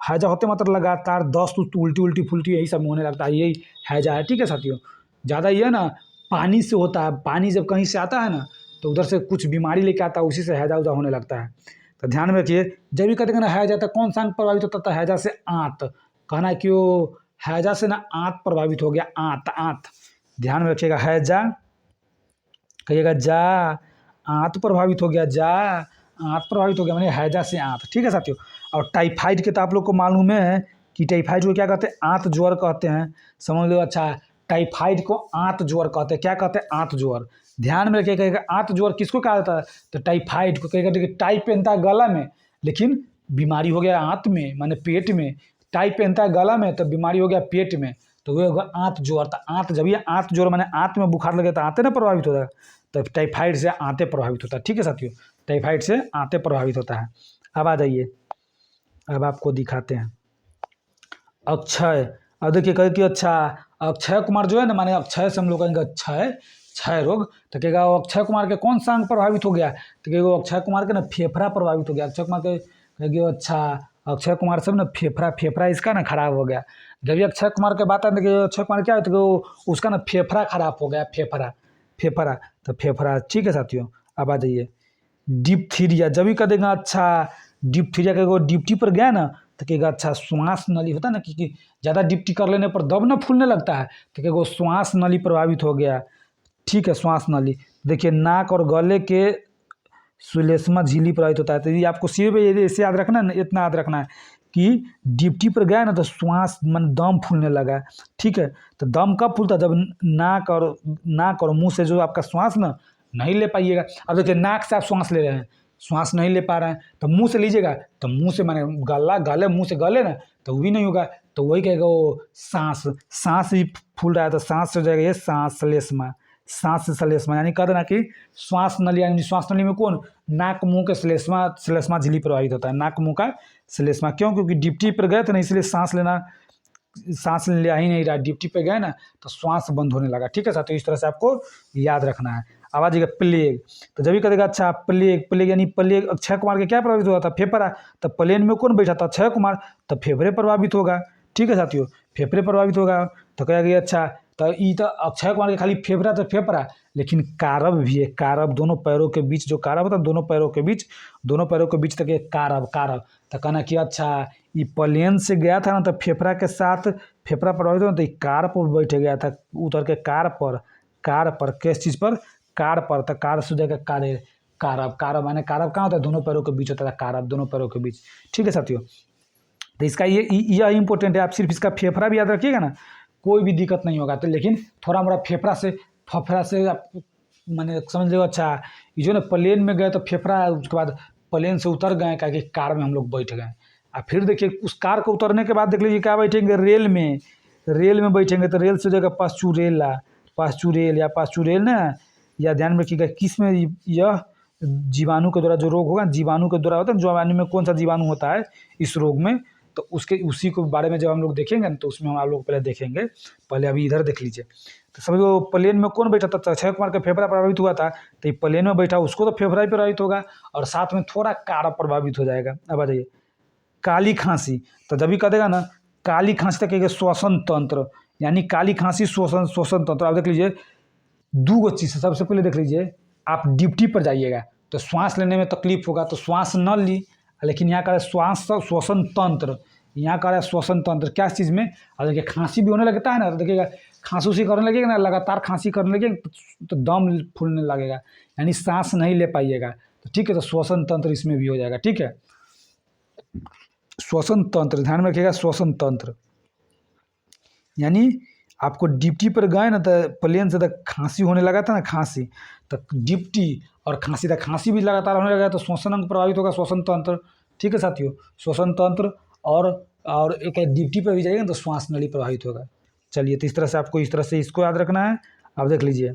हैजा होते मतलब लगातार 10 उल्टी फुल्टी यही सब होने लगता है, यही हैजा है, ठीक है साथियों। ज़्यादा ये है ना पानी से होता है, पानी जब कहीं से आता है ना तो उधर से कुछ बीमारी लेके आता है, उसी से हैजा उजा होने लगता है। तो ध्यान में रखिए, जब भी कहते हैं ना हैजा, तो कौन सा अंग प्रभावित होता था? हैजा से आंत। कहना है कि वो हैजा से ना आंत प्रभावित हो गया, आंत आंत। ध्यान में रखिएगा, हैजा कहिएगा जा, आंत प्रभावित हो गया, जा आंत प्रभावित हो गया, माने हैजा से आंत। ठीक है साथियों। और टाइफाइड के तो आप लोग को मालूम है कि टाइफाइड को क्या कहते हैं? आंत ज्वर कहते हैं, समझ लो। अच्छा, टाइफाइड को आंत ज्वर कहते हैं। क्या कहते हैं? आंत ज्वर। ध्यान में रखिएगा, आंत ज्वर किसको कहा जाता है? तो टाइफाइड को। कहेगा देखिए, टाइप पहनता है गला में, लेकिन बीमारी हो गया आंत में, माने पेट में। टाइप पहनता है गला में, तो बीमारी हो गया पेट में, तो वो होगा आंत ज्वर। तो आंत, जब ये आंत ज्वर माने आंत में बुखार लगे तो आंतें ना प्रभावित होता है, तो टाइफाइड से आंतें प्रभावित होता है। ठीक है साथियों, टाइफाइड से आंतें प्रभावित होता है। अब आ जाइए, अब आपको दिखाते हैं अक्षय। अब देखिए कहे कि अच्छा, अक्षय कुमार जो है ना, माने अक्षय से हम लोग कहेंगे क्षय, क्षय रोग। तो कहेगा वो अक्षय कुमार के कौन सा अंग प्रभावित हो गया? तो कहेगा अक्षय कुमार के ना फेफड़ा प्रभावित हो गया। अक्षय कुमार के कहेगी अच्छा, अक्षय कुमार सब ना फेफड़ा इसका ना खराब हो गया। जब भी अक्षय कुमार के बात आती है, अक्षय कुमार क्या होता है? उसका ना फेफड़ा खराब हो गया, फेफड़ा फेफड़ा। तो फेफड़ा। ठीक है साथियों, अब आ जाइए डिप्थीरिया। जब भी कह देगा अच्छा डिप्थीरिया, कहेगा डिप्टी पर गया ना, तो कहेगा अच्छा श्वास नली होता है ना, क्योंकि ज़्यादा डिप्टी कर लेने पर दम ना फूलने लगता है, तो कहेगा श्वास नली प्रभावित हो गया। ठीक है, श्वास नली। देखिए नाक और गले के सुलेस्मा झिल्ली प्रभावित होता है। तो ये आपको सिर्फ ऐसे याद रखना है, इतना याद रखना है कि डिप्टी पर गया ना तो श्वास मन दम फूलने लगा। ठीक है, तो दम कब फूलता? जब नाक और मुंह से जो आपका श्वास ना नहीं ले पाइएगा। अब देखिए नाक से आप श्वास ले रहे हैं, श्वास नहीं ले पा रहे हैं, तो मुंह से लीजिएगा, तो मुंह से माने गले मुंह से गले ना, तो वो भी नहीं होगा। तो वही कहेगा वो सांस ही फूल रहा है, तो सांस हो जाएगा ये सांस श्लेष्मा, सांस से श्लेष्मा। यानी कह देना कि श्वास नली, यानी श्वास नली में कौन? नाक मुंह के श्लेष्मा झिल्ली प्रभावित होता है, नाक मुंह का श्लेष्मा। क्यों? क्योंकि डिप्टी पर गए थे ना, इसलिए सांस लिया ही नहीं रहा। डिप्टी पे गए ना तो श्वास बंद होने लगा। ठीक है साथियों, इस तरह से आपको याद रखना है। अब आ जाएगा प्लेग। तो जब भी कहेगा अच्छा प्लेग यानी प्लेग अक्षय कुमार के क्या प्रभावित हुआ था? फेफड़ा। तो प्लेन में कौन बैठा था? अक्षय कुमार, तो फेफड़े प्रभावित होगा। ठीक है साथियों, फेफड़े प्रभावित होगा। तो कहेगा अच्छा, तो ये तो अक्षय कुमार के खाली फेफड़ा तो फेफड़ा, लेकिन कारब भी है। कारब दोनों पैरों के बीच जो कारब होता है, दोनों पैरों के बीच तक एक कारब। तो कहना कि अच्छा ये प्लेन से गया था ना, तो फेफड़ा के साथ फेफड़ा प्रभावित हो, तो कार पर बैठ गया था, उतर के कार पर किस चीज़ पर? कार पर। तो कार से जाएगा कारब माने कारब कहाँ होता है? दोनों पैरों के बीच होता है कारब, दोनों पैरों के बीच। ठीक है साथियों, तो इसका यह इंपॉर्टेंट है। आप सिर्फ इसका फेफड़ा भी याद रखिएगा ना, कोई भी दिक्कत नहीं होगा। तो लेकिन थोड़ा मोड़ा फेफड़ा से आप मैंने समझ लो। अच्छा, ये जो ना प्लेन में गए तो फेफड़ा, उसके बाद प्लेन से उतर गए, क्या कि कार में हम लोग बैठ गए। और फिर देखिए उस कार को उतरने के बाद देख लीजिए क्या बैठेंगे? रेल में बैठेंगे। तो रेल से जगह पास्चुरेल ना, या ध्यान में रखिएगा किस में? यह जीवाणु के द्वारा जो रोग होगा, जीवाणु के द्वारा होता है। जीवाणु में कौन सा जीवाणु होता है इस रोग में? तो उसी के बारे में जब हम लोग देखेंगे ना, तो उसमें हम आप लोग पहले देखेंगे। पहले अभी इधर देख लीजिए। तो समझ लो प्लेन में कौन बैठा था? अक्षय कुमार का फेफड़ा प्रभावित हुआ था, तो ये प्लेन में बैठा, उसको तो फेफड़ा ही प्रभावित होगा, और साथ में थोड़ा कार प्रभावित हो जाएगा। अब आ जाइए काली खांसी। तो जब भी कह देगा ना काली खांसी, तक श्वसन तंत्र, यानी काली खांसी श्वसन तंत्र। आप देख लीजिए 2 चीज़ है। सबसे पहले देख लीजिए, आप डिप्टी पर जाइएगा तो श्वास लेने में तकलीफ होगा, तो श्वास न ली, लेकिन यहाँ का श्वास श्वसन तंत्र, यहाँ का श्वसन तंत्र क्या चीज़ में? और देखिए खांसी भी होने लगता है ना, तो देखिएगा खांसी उसी करने लगेगा ना, लगातार खांसी करने लगेगा तो दम फूलने लगेगा, यानी सांस नहीं ले पाइएगा। तो ठीक है, तो श्वसन तंत्र इसमें भी हो जाएगा। ठीक है, श्वसन तंत्र ध्यान में रखिएगा। श्वसन तंत्र यानी आपको डिप्टी पर गए ना, तो प्लेन से तो खांसी होने लगा था ना, खांसी, तो डिप्टी और खांसी, तो खांसी भी लगातार होने लगा, तो श्वसन अंग प्रभावित होगा, श्वसन तंत्र। ठीक है साथियों, श्वसन तंत्र और एक डिप्टी पर भी जाइएगा तो श्वास नली प्रभावित होगा। चलिए, तो इस तरह से आपको इस तरह से इसको याद रखना है। अब देख लीजिए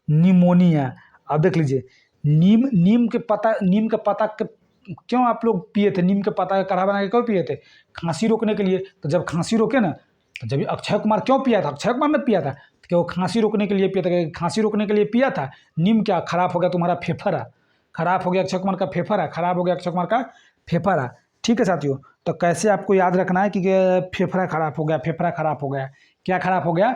निमोनिया। अब देख लीजिए नीम के पत्ता क्यों आप लोग पिए थे? नीम के पत्ता का काढ़ा बना के क्यों पिए थे? खांसी रोकने के लिए। तो जब खांसी रोके ना, तो जब अक्षय कुमार क्यों पिया था? अक्षय कुमार ने पिया था कि वो खांसी रोकने के लिए पिया था। खांसी रोकने के लिए पिया था। नीम क्या खराब हो गया तुम्हारा? फेफड़ा खराब हो गया अक्षय कुमार का, फेफड़ा खराब हो गया अक्षय कुमार का, फेफड़ा। ठीक है साथियों, तो कैसे आपको याद रखना है कि फेफड़ा खराब हो गया, फेफड़ा खराब हो गया, क्या खराब हो गया?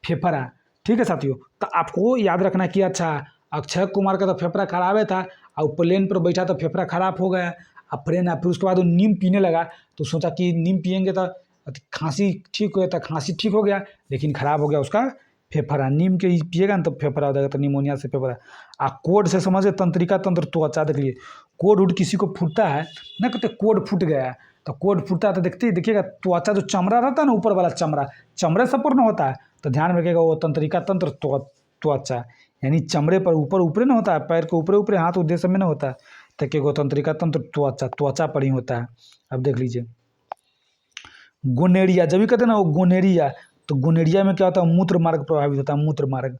फेफड़ा। ठीक है साथियों, तो आपको याद रखना है कि अच्छा अक्षय कुमार का तो फेफड़ा खराब था, और प्लेन पर बैठा तो फेफड़ा खराब हो गया। अब फिर उसके बाद वो नीम पीने लगा, तो सोचा कि नीम पियेंगे तो खांसी ठीक हो जाता, खांसी ठीक हो गया, लेकिन खराब हो गया उसका फेफड़ा। नीम के पिएगा ना तो फेफड़ा हो जाएगा, तो निमोनिया से फेफड़ा। कोड से समझे तंत्रिका तंत्र त्वचा, देख लिए कोड उड किसी को फूटता है ना, कहते कोड फूट गया, तो कोड फूटता है तो देखिएगा त्वचा जो चमड़ा रहता है ना, ऊपर वाला चमड़ा, चमड़े से पूर्ण होता है, तो ध्यान में रखिएगा वो तंत्रिका तंत्र त्वचा, यानी चमड़े पर ऊपर ऊपर ना होता है, पैर के ऊपर ऊपर, हाथ उद्देश्य में ना होता है, तो वो तंत्रिका तंत्र त्वचा पर ही होता है। अब देख लीजिए गोनेरिया, जब भी कहते हैं ना वो गोनेरिया, तो गोनेरिया में क्या होता है, मूत्र मार्ग प्रभावित होता है, मूत्र मार्ग।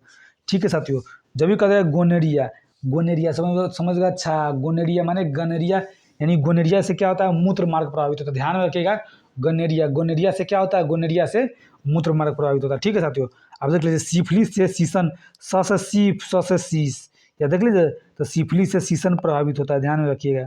ठीक है साथियों, जब भी कहते हैं गोनेरिया, गोनेरिया समझ गया। अच्छा, गोनेरिया माने गनेरिया, यानी गोनेरिया से क्या होता है, मूत्र मार्ग प्रभावित होता है। ध्यान में रखिएगा, गोनेरिया से क्या होता है, गोनेरिया से मूत्र मार्ग प्रभावित होता है। ठीक है साथियों, अब देख लीजिए सिफिलिस से सीसन, से सीस, या देख लीजिए, तो सिफिलिस से सीसन प्रभावित होता है। ध्यान में रखिएगा,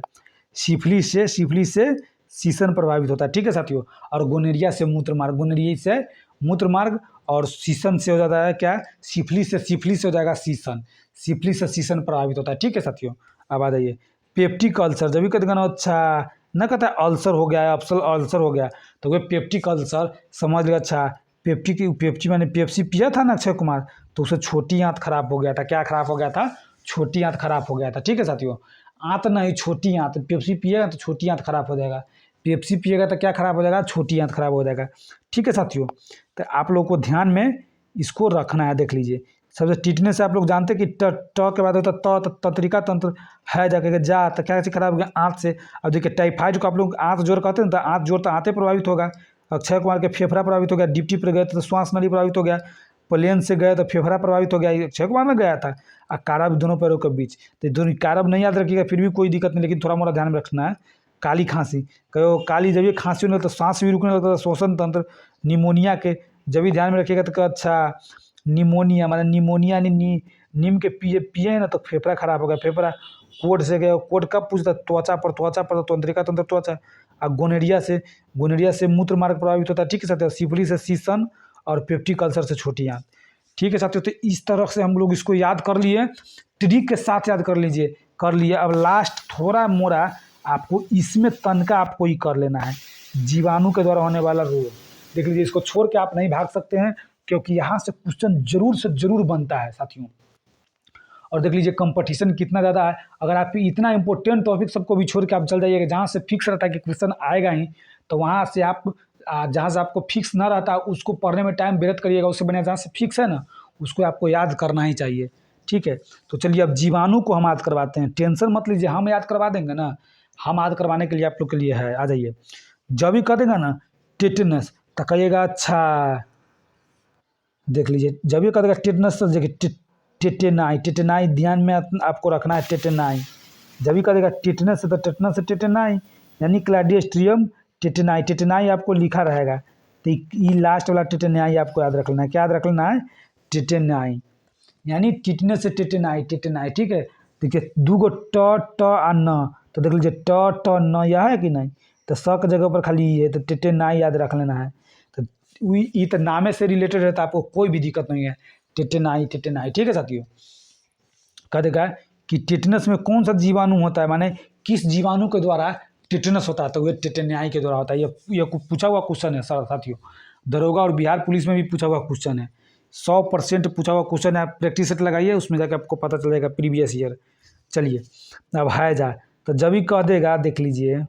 सिफिलिस से सीसन प्रभावित होता है। ठीक है साथियों, और गोनेरिया से मूत्र मार्ग, गोनेरिया से मूत्र मार्ग, और सीसन से हो जाता है क्या, सिफिलिस से हो जाएगा सीसन, सिफिलिस से सीसन प्रभावित होता है। ठीक है साथियों, अब आ जाइए पेप्टिक अल्सर, जब भी कहते ना अच्छा न कहता है अल्सर हो गया है, अल्सर हो गया, तो वह पेप्टिक अल्सर समझ लिया। अच्छा, पेप्टी मैंने पेप्सी पिया था ना अक्षय कुमार, तो उसे छोटी आंत खराब हो गया था। क्या खराब हो गया था, छोटी आंत खराब हो गया था। ठीक है साथियों, आंत नहीं छोटी आंत, पेप्सी पिएगा तो छोटी आंत खराब हो जाएगा, पेप्सी पिएगा तो क्या खराब हो जाएगा, छोटी आंत खराब हो जाएगा। ठीक है साथियों, तो आप लोग को ध्यान में इसको रखना है। देख लीजिए, सबसे टिटनेस से आप लोग जानते हैं कि ट के बाद होता है तंत्रिका तंत्र, है जाके जा, तो क्या चीज़ खराब हो गया, आंत से। अब देखिए टाइफाइड को आप लोग आंत जोड़ कहते हैं, तो आंत जोड़ तो आंतें प्रभावित होगा। अक्षय कुमार के फेफड़ा प्रभावित हो गया, डिप्टी पर गए तो श्वास नली प्रभावित हो गया, प्लेन से गए तो फेफड़ा प्रभावित हो गया, अक्षय कुमार में गया था। और कारब दोनों पैरों के बीच, तो दोनों कारब नहीं याद रखिएगा फिर भी कोई दिक्कत नहीं, लेकिन थोड़ा मोड़ा ध्यान में रखना है। काली खांसी, कहो काली जब ये खांसी होने लगता तो सांस भी रुकने लगता है, श्वसन तंत्र, निमोनिया के जब भी ध्यान में रखिएगा तो अच्छा निमोनिया माने निमोनिया यानी नीम के पिए ना तो फेफड़ा खराब हो गया, फेफड़ा। कोड से गया, कोड कब पूछता, त्वचा पर तंत्रिका तंत्र त्वचा। और गोनेरिया से मूत्र मार्ग प्रभावित होता है। ठीक है साथियों, सिफिलिस से सीसन, और पेप्टिक अल्सर से छोटी आंत। ठीक है साथियों, तो इस तरह से हम लोग इसको याद कर लिए, ट्रिक के साथ याद कर लीजिए, कर लिए। अब लास्ट थोड़ा मोड़ा आपको इसमें तनका आपको ही कर लेना है, जीवाणु के द्वारा होने वाला रोग। देख लीजिए, इसको छोड़ के आप नहीं भाग सकते हैं, क्योंकि यहाँ से क्वेश्चन जरूर से जरूर बनता है साथियों। और देख लीजिए कंपटीशन कितना ज़्यादा है। अगर आप इतना इंपॉर्टेंट टॉपिक सबको भी छोड़ के आप चल जाइएगा, जहाँ से फिक्स रहता है कि क्वेश्चन आएगा ही, तो वहाँ से आप जहाँ से आपको फिक्स ना रहता उसको पढ़ने में टाइम व्यर्थ करिएगा, उससे बढ़िया जहाँ से फिक्स है ना उसको आपको याद करना ही चाहिए। ठीक है, तो चलिए अब जीवाणु को हम याद करवाते हैं, टेंशन मत लीजिए, हम याद करवा देंगे ना, हम याद करवाने के लिए आप लोग के लिए है। आ जाइए, जब भी कह देगा ना टेटनस, तो कहिएगा अच्छा, देख लीजिए जब भी कह देगा टेटनस, तो देखिए टेटेनाई ध्यान में आपको रखना है, टेटेनाई। जब भी कह देगा टेटनस है तो टेटनस से टेटेनाई, यानी क्लाइस्ट्रिडियम टेटेनाई आपको लिखा रहेगा, तो ये लास्ट वाला टेटेनाई आपको याद रख लेना है। क्या याद रख लेना है, टेटेनाई, यानी टिटनेस से टेटेनाई। ठीक है, देखिए दूगो ट आ न, तो देख लीजिए ट न यह है कि नहीं, तो स के जगह पर खाली ये है, तो टेटेनाई याद रख लेना है। तो ये तो नामे से रिलेटेड है, तो आपको कोई भी दिक्कत नहीं है, टेटेनाई। ठीक है साथियों, कह देगा कि टेटनस में कौन सा जीवाणु होता है, माने किस जीवाणु के द्वारा टेटनस होता है, तो वह टेटेनाई के द्वारा होता है। ये पूछा हुआ क्वेश्चन है साथियों, दरोगा और बिहार पुलिस में भी पूछा हुआ क्वेश्चन है, 100% पूछा हुआ क्वेश्चन है। आप प्रैक्टिस सेट लगाइए, उसमें जाकर आपको पता चल जाएगा प्रीवियस ईयर। चलिए अब हैजा, तो जब भी कह देगा देख लीजिए,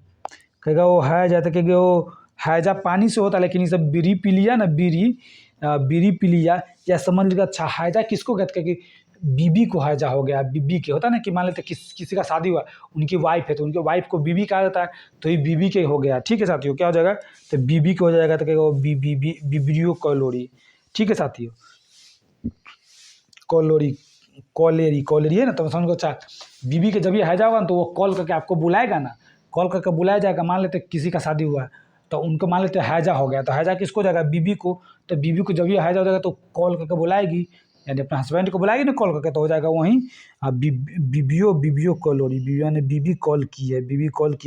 कहेगा वो हैजा, तो कहेगा वो हैजा पानी से होता है, लेकिन ये सब बीरी पी लिया ना, बीरी पी लिया, या समझ लीजिएगा। अच्छा, हैजा किसको कहते हैं, कि बीबी को हैजा हो गया, बीबी के होता है ना, कि मान लेते किसी का शादी हुआ, उनकी वाइफ है, तो उनके वाइफ को बीबी कहा जाता है, तो ये बीबी के हो गया। ठीक है साथियों, क्या हो जाएगा, तो बीबी के हो जाएगा, तो कहेगा वो बीबीओ कैलोरी। ठीक है साथियों, कॉलेरी है ना, तो समझो। अच्छा, बीबी के जब ये हैजा होगा ना, तो वो कॉल करके आपको बुलाएगा ना, कॉल करके बुलाया जाएगा। मान लेते किसी का शादी हुआ है, तो उनको मान लेते हैजा हो गया, तो हैजा किसको हो जाएगा, बीबी को। तो बीबी को जब ये हैजा हो जाएगा तो कॉल करके बुलाएगी, यानी अपने हस्बैंड को बुलाएगी ना कॉल करके, तो हो जाएगा वहीं बीबीओ कैलोरी। बीबी ने बीबी कॉल की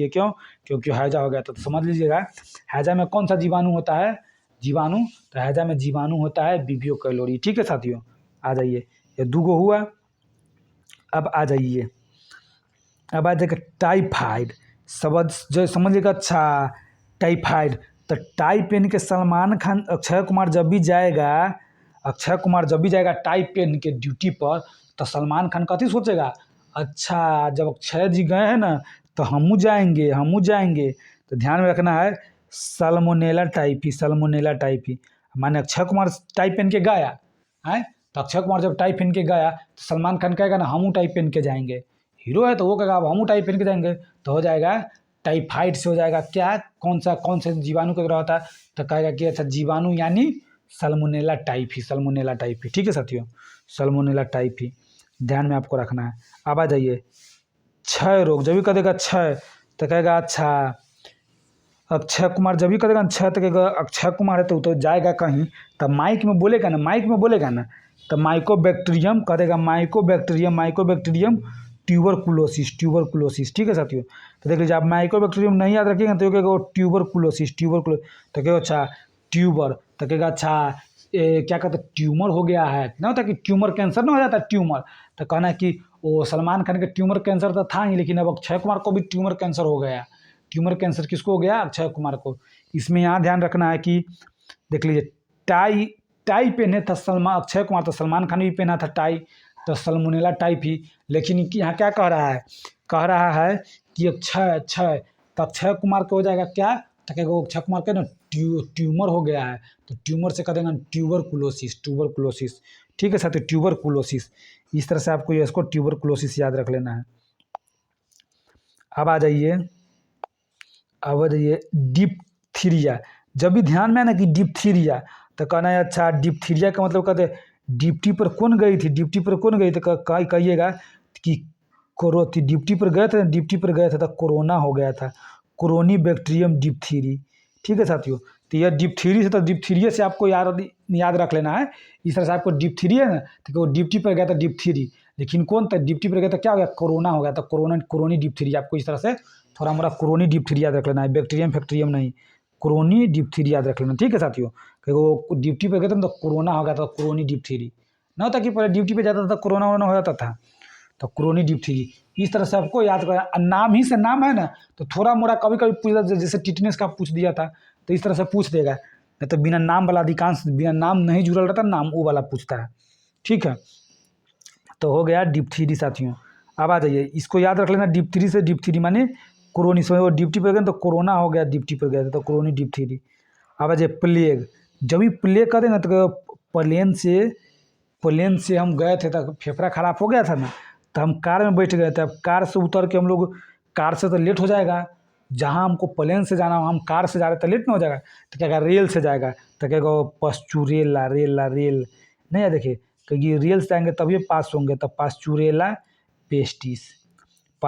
है, क्यों, क्योंकि हैजा हो गया। तो समझ लीजिएगा हैजा में कौन सा जीवाणु होता है, तो हैजा में जीवाणु होता है बीबीओ कैलोरी। ठीक है साथियों, आ जाइए, ये दूगो हुआ। अब आ जाइए, अब आ जाएगा टाइफाइड। जो समझिएगा, अच्छा टाइफाइड। तो टाई पहन के सलमान खान, अक्षय कुमार जब भी जाएगा टाई पहन के ड्यूटी पर, तो सलमान खान कथी सोचेगा, अच्छा जब अक्षय जी गए हैं ना तो हमू जाएंगे। तो ध्यान में रखना है, सल्मोनेला टाइफी। माने अक्षय कुमार टाई पहन के गया है, तो अक्षय कुमार जब टाई पहन के गया तो सलमान खान कहेगा ना हमू टाई पहन के जाएंगे। हीरो है तो वो कहेगा अब हमू टाई पहन के जाएंगे, तो हो जाएगा टाइफाइड से हो जाएगा क्या, कौन से जीवाणु का तरह होता है, तो कहेगा कि अच्छा जीवाणु यानी सल्मोनेला टाइफी। ठीक है साथियों, सल्मोनेला टाइफी ध्यान में आपको रखना है। अब आ जाइए क्षय रोग। जब भी कहेगा क्षय तो कहेगा अच्छा अक्षय कुमार, जब भी कहेगा क्षय तो कहेगा अक्षय कुमार है तो जाएगा कहीं, तो माइक में बोलेगा ना तो माइकोबैक्टीरियम कहेगा, माइकोबैक्टीरियम ट्यूबरकुलोसिस। ठीक है साथियों, तो देख लीजिए आप माइकोबैक्टीरियम नहीं याद रखिएगा तो कहेगा ट्यूबरकुलोसिस। तो कहेगा अच्छा ट्यूबर, तो कहेगा अच्छा क्या कहते हैं ट्यूमर हो गया है ना, होता कि ट्यूमर कैंसर ना हो जाता ट्यूमर, तो कहना है कि वो सलमान खान के ट्यूमर कैंसर तो था ही, लेकिन अब अक्षय कुमार को भी ट्यूमर कैंसर हो गया। ट्यूमर कैंसर किसको हो गया, अक्षय कुमार को। इसमें यहाँ ध्यान रखना है कि देख लीजिए टाई पहने था अक्षय कुमार, तो सलमान खान भी पहना था टाई, तो सल्मोनेला टाइफी। लेकिन यहाँ क्या कह रहा है कि अक्षय तो अक्षय कुमार को हो जाएगा क्या, तो कहेगा अक्षय कुमार के ना ट्यूमर हो गया है, तो ट्यूमर से कह देंगे ट्यूबरकुलोसिस। ठीक है साथियों, ट्यूबरकुलोसिस। इस तरह से आपको इसको ट्यूबरकुलोसिस याद रख लेना है। अब आ जाइए डिप्थीरिया। जब भी ध्यान में है ना कि डिप्थीरिया, तो कहना है अच्छा डिप्थीरिया का मतलब कहते ड्यूटी पर कौन गई थी, तो कहिएगा कि ड्यूटी पर गए थे तो कोरोना हो गया था, कोरोनी बैक्टीरियम डिप्थीरी। ठीक है साथियों, तो यह डिप्थीरी से, तो डिप्थीरिया से आपको याद रख लेना है। इस तरह से आपको डिप्थीरी है ना, तो वो ड्यूटी पर गया था डिप्थीरी, लेकिन कौन था ड्यूटी पर गया था, क्या हो गया कोरोना हो गया था, कोरोनी डिप्थीरी। आपको इस तरह से थोड़ा मोड़ा कोरोनी डिप्थीरी याद रख लेना है, बैक्टीरियम फैक्टीरियम नहीं, कोरोनी डिप्थीरी याद रख लेना। ठीक है साथियों, क्योंकि वो ड्यूटी पर गए थे ना तो कोरोना हो गया था, कोरोनी डिप्थीरी ना होता कि पहले ड्यूटी पे जाता था कोरोना वोरोना हो जाता था, तो कोरोनी डिप्थीरी। इस तरह से आपको याद करना, नाम ही से नाम है ना, तो थोड़ा मोड़ा कभी कभी पूछ जाता, जैसे टिटनेस का पूछ दिया था तो इस तरह से पूछ देगा, नहीं तो बिना नाम वाला अधिकांश बिना नाम नहीं जुड़ल रहता, नाम वो वाला पूछता है। ठीक है, तो हो गया डिप्थीरी साथियों। अब आ जाइए, इसको याद रख लेना, डिप्थीरी माने कोरोनी। समय वो ड्यूटी पर गए तो कोरोना हो गया, ड्यूटी पर गए थे तो कोरोनी डिप्थीरी। अब आ जाइए प्लेग। जब भी प्लेग कर देना तो प्लेन से हम गए थे तो फेफड़ा खराब हो गया था ना, तो हम कार में बैठ गए थे। अब कार से उतर के हम लोग, कार से तो लेट हो जाएगा, जहाँ हमको प्लेन से जाना हो हम कार से जा रहे तो लेट ना हो जाएगा, तो क्या कहेगा रेल से जाएगा, तो कहेगा पस्चुरेला रेल नहीं है। देखिए क्योंकि रेल से जाएंगे तभी पास होंगे, तो पास्चुरेला पेस्टिस। तो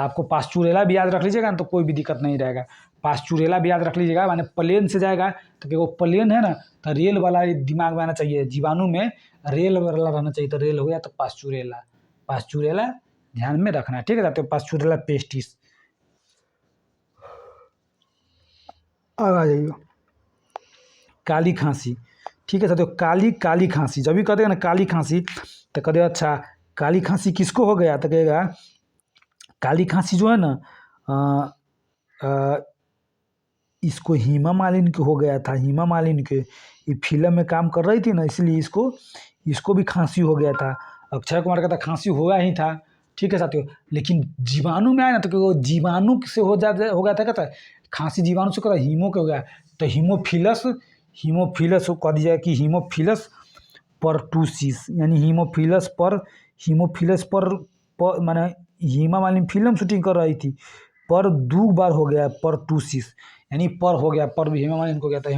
आपको पास्चुरेला भी याद रख लीजिएगा ना, तो कोई भी दिक्कत नहीं रहेगा। पास्चुरेला भी याद रख लीजिएगा, माने प्लेन से जाएगा तो वो प्लेन है ना, तो रेल वाला दिमाग में आना चाहिए, जीवाणु में रेल वाला रहना चाहिए, तो रेल हो गया तो पास्चुरेला ध्यान में रखना है। ठीक है, तो पास्चुरेला पेस्टिस। अब आ जाइए काली खांसी। ठीक है, तो काली खांसी। जब भी कहते हैं ना काली खांसी, तो कहते अच्छा काली खांसी किसको हो गया, तो कहेगा काली खांसी जो है ना इसको हेमा मालिनी को हो गया था। हेमा मालिनी के ये फिल्म में काम कर रही थी ना, इसलिए इसको भी खांसी हो गया था। अक्षय कुमार का तो खांसी हुआ ही था। ठीक है साथियों, लेकिन जीवाणु में आया ना, तो वो जीवाणु से हो गया था, कहता है खांसी जीवाणु से, कहता हीमो के हो गया, तो हीमोफिलस को कह दिया कि हीमोफिलस परटूसिस, यानी हीमोफिलस पर माने हेमा मालिनी फिल्म शूटिंग कर रही थी, पर 2 बार हो गया परटूसिस, यानी पर हो गया, पर भी हेमा मालिनी को हो गया था।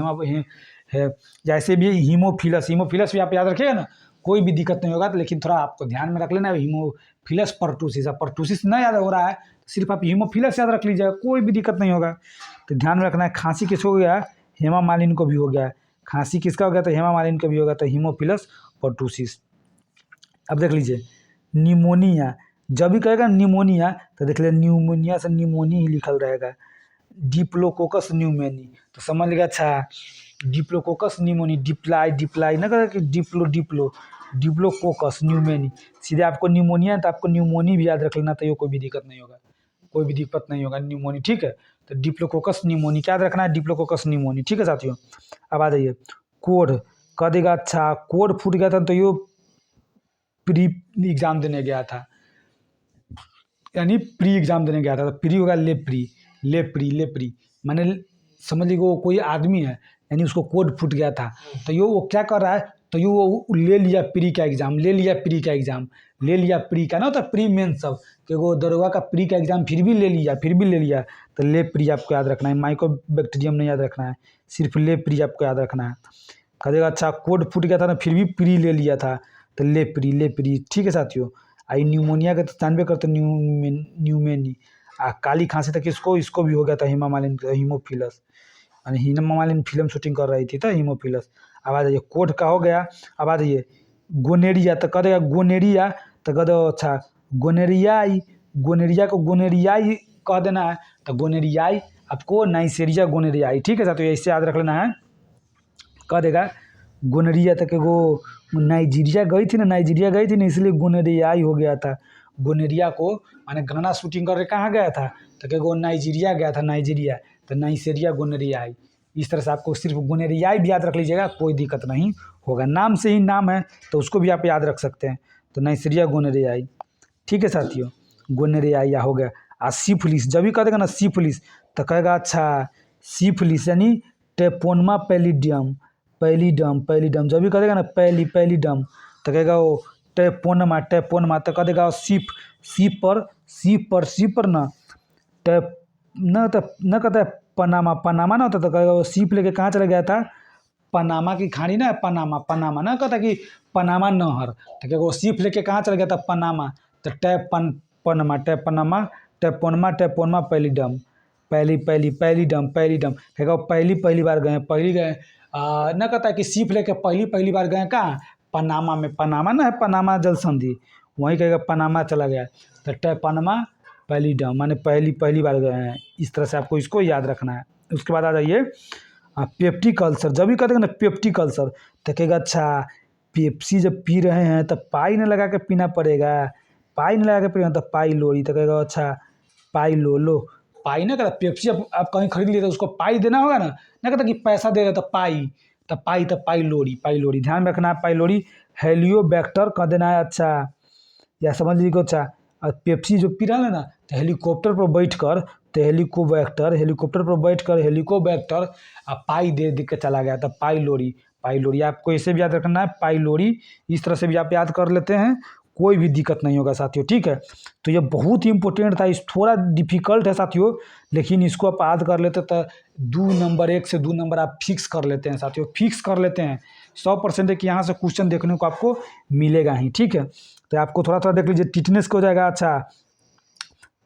है जैसे भी हीमोफिलस भी आप याद रखिएगा ना, कोई भी दिक्कत नहीं होगा, तो लेकिन थोड़ा आपको ध्यान में रख लेना हीमोफिलस परटूसिस। अब परटूसिस नहीं याद हो रहा है, सिर्फ आप हीमोफिलस याद रख लीजिएगा, कोई भी दिक्कत नहीं होगा। तो ध्यान में रखना है, खांसी किसको हो गया, हेमा मालिनी को भी हो गया। खांसी किसका हो गया, तो हेमा मालिनी का भी होगा, तो हीमोफिलस परटूसिस। अब देख लीजिए निमोनिया। जब भी कहेगा निमोनिया, तो देख लीजिए न्यूमोनिया से निमोनी ही लिखल रहेगा, डिप्लोकोकस न्यूमोनी। तो समझ लिया अच्छा डिप्लोकोकस निमोनी, डिप्लाई ना करेगा कि डिप्लो डिप्लोकोकस न्यूमोनी, सीधे आपको न्यूमोनिया है तो आपको न्यूमोनी भी याद रख लेना, तो ये कोई भी दिक्कत नहीं होगा, कोई भी दिक्कत नहीं होगा, न्यूमोनी, ठीक है। तो डिप्लोकोकस न्यूमोनी क्या याद रखना है, डिप्लोकोकस न्यूमोनी, ठीक है साथियों। अब आ जाइए कोड, कह देगा अच्छा कोड फूट गया था तो ये प्री एग्जाम देने गया था, यानी प्री एग्जाम देने गया था, तो प्री होगा लेप्री, लेप्री माने समझ लीजिए वो कोई आदमी है, यानी उसको कोड फूट गया था, तो ये वो क्या कर रहा है, तो ये वो ले लिया प्री का एग्जाम, ले लिया प्री का एग्जाम, ले लिया प्री का ना होता प्री मेन सब, कि वो दरोगा का प्री का एग्जाम फिर भी ले लिया, तो ले प्री आपको याद रखना है, माइकोबैक्टीरियम नहीं याद रखना है, सिर्फ ले प्री आपको याद रखना है। कहेगा अच्छा कोड फूट गया था ना फिर भी प्री ले लिया था, तो ले प्री, ठीक है साथियों। आई न्यूमोनिया के तो जानबे करते न्यूमेनी, काली खांसी तक इसको भी हो गया था हीमोफिलस, यानी हेमा मालिनी फिल्म शूटिंग कर रही थी तो हीमोफिलस। अब आ जाइए कोड का हो गया, अब आ जाइए गोनेरिया, तो कह देगा गोनेरिया, तो कह दो अच्छा गोनेरिया को गोनेरियाई कह देना है, तो गोनेरियाई आपको नाइसेरिया गोनेरियाई, ठीक है साथियों, ऐसे याद रख लेना है। कह देगा गोनेरिया तक वो नाइजीरिया गई थी ना, इसलिए गोनेरियाई हो गया था। गोनेरिया को माने गाना शूटिंग करके कहाँ गया था, तो वो नाइजीरिया गया था, नाइजीरिया, तो नाइसेरिया गोनेरियाई। इस तरह से आपको सिर्फ गोनेरियाई भी याद रख लीजिएगा, कोई दिक्कत नहीं होगा, नाम से ही नाम है तो उसको भी आप याद रख सकते हैं, तो नाइसेरिया गोनेरियाई, ठीक है साथियों, गोनेरियाई हो गया। सिफिलिस, जब भी कह देगा ना सिफिलिस, तो कहेगा अच्छा सिफिलिस यानी टेपोनमा पैलिडम, जब भी कह देगा ना पैलिडम, तो कहेगा वो टेपोनमा, तो कह देगा सीप पर ना टैप न कहता है पनामा ना होता, तो कहेगा वो सीप लेके कहाँ चला गया था, पनामा की खाड़ी ना, पनामा ना कहता कि पनामा नहर, तो कहेगा वो सीप लेके कहाँ चला गया था, पनामा, तो टेपोनमा पैलिडम, पैलिडम, कहेगा वो पहली बार गए, न कहता कि सीप लेके पहली बार गए कहाँ, पनामा में, पनामा ना है पनामा जल संधि, वहीं कहेगा पनामा चला गया, तो टेपनमा पैलिडम माने पहली बार गए हैं। इस तरह से आपको इसको याद रखना है। उसके बाद आ जाइए पेप्टिक अल्सर, जब भी कहते हैं ना पेप्टिक अल्सर, तो कहेगा अच्छा पेप्सी जब पी रहे हैं तो पाई न लगा के पीना पड़ेगा, पाई न लगा के पीना, तो पाई लोरी, तो कहेगा अच्छा पाई लो पाई ना कहता, पेप्सी आप कहीं खरीद लिए तो उसको पाई देना होगा ना कहता कि पैसा दे रहे तो पाई लोरी, ध्यान रखना पाई लोरी। हेलियोबैक्टर कह देना है अच्छा, या समझ लीजिए को अच्छा, पेप्सी जो पी रहा है ना, तो हेलीकॉप्टर पर बैठ कर हेलीकोबैक्टर पाई दे के चला गया था, पाई लोरी आपको इसे भी याद रखना है, पाई लोरी, इस तरह से भी आप याद कर लेते हैं, कोई भी दिक्कत नहीं होगा साथियों, ठीक है। तो ये बहुत ही इंपॉर्टेंट था, इस थोड़ा डिफिकल्ट है साथियों, लेकिन इसको आप याद कर लेते तो 1 से 2 नंबर आप फिक्स कर लेते हैं साथियों, फिक्स कर लेते हैं, 100% कि यहाँ से क्वेश्चन देखने को आपको मिलेगा ही, ठीक है। तो आपको थोड़ा देख लीजिए, टिटनेस को हो जाएगा अच्छा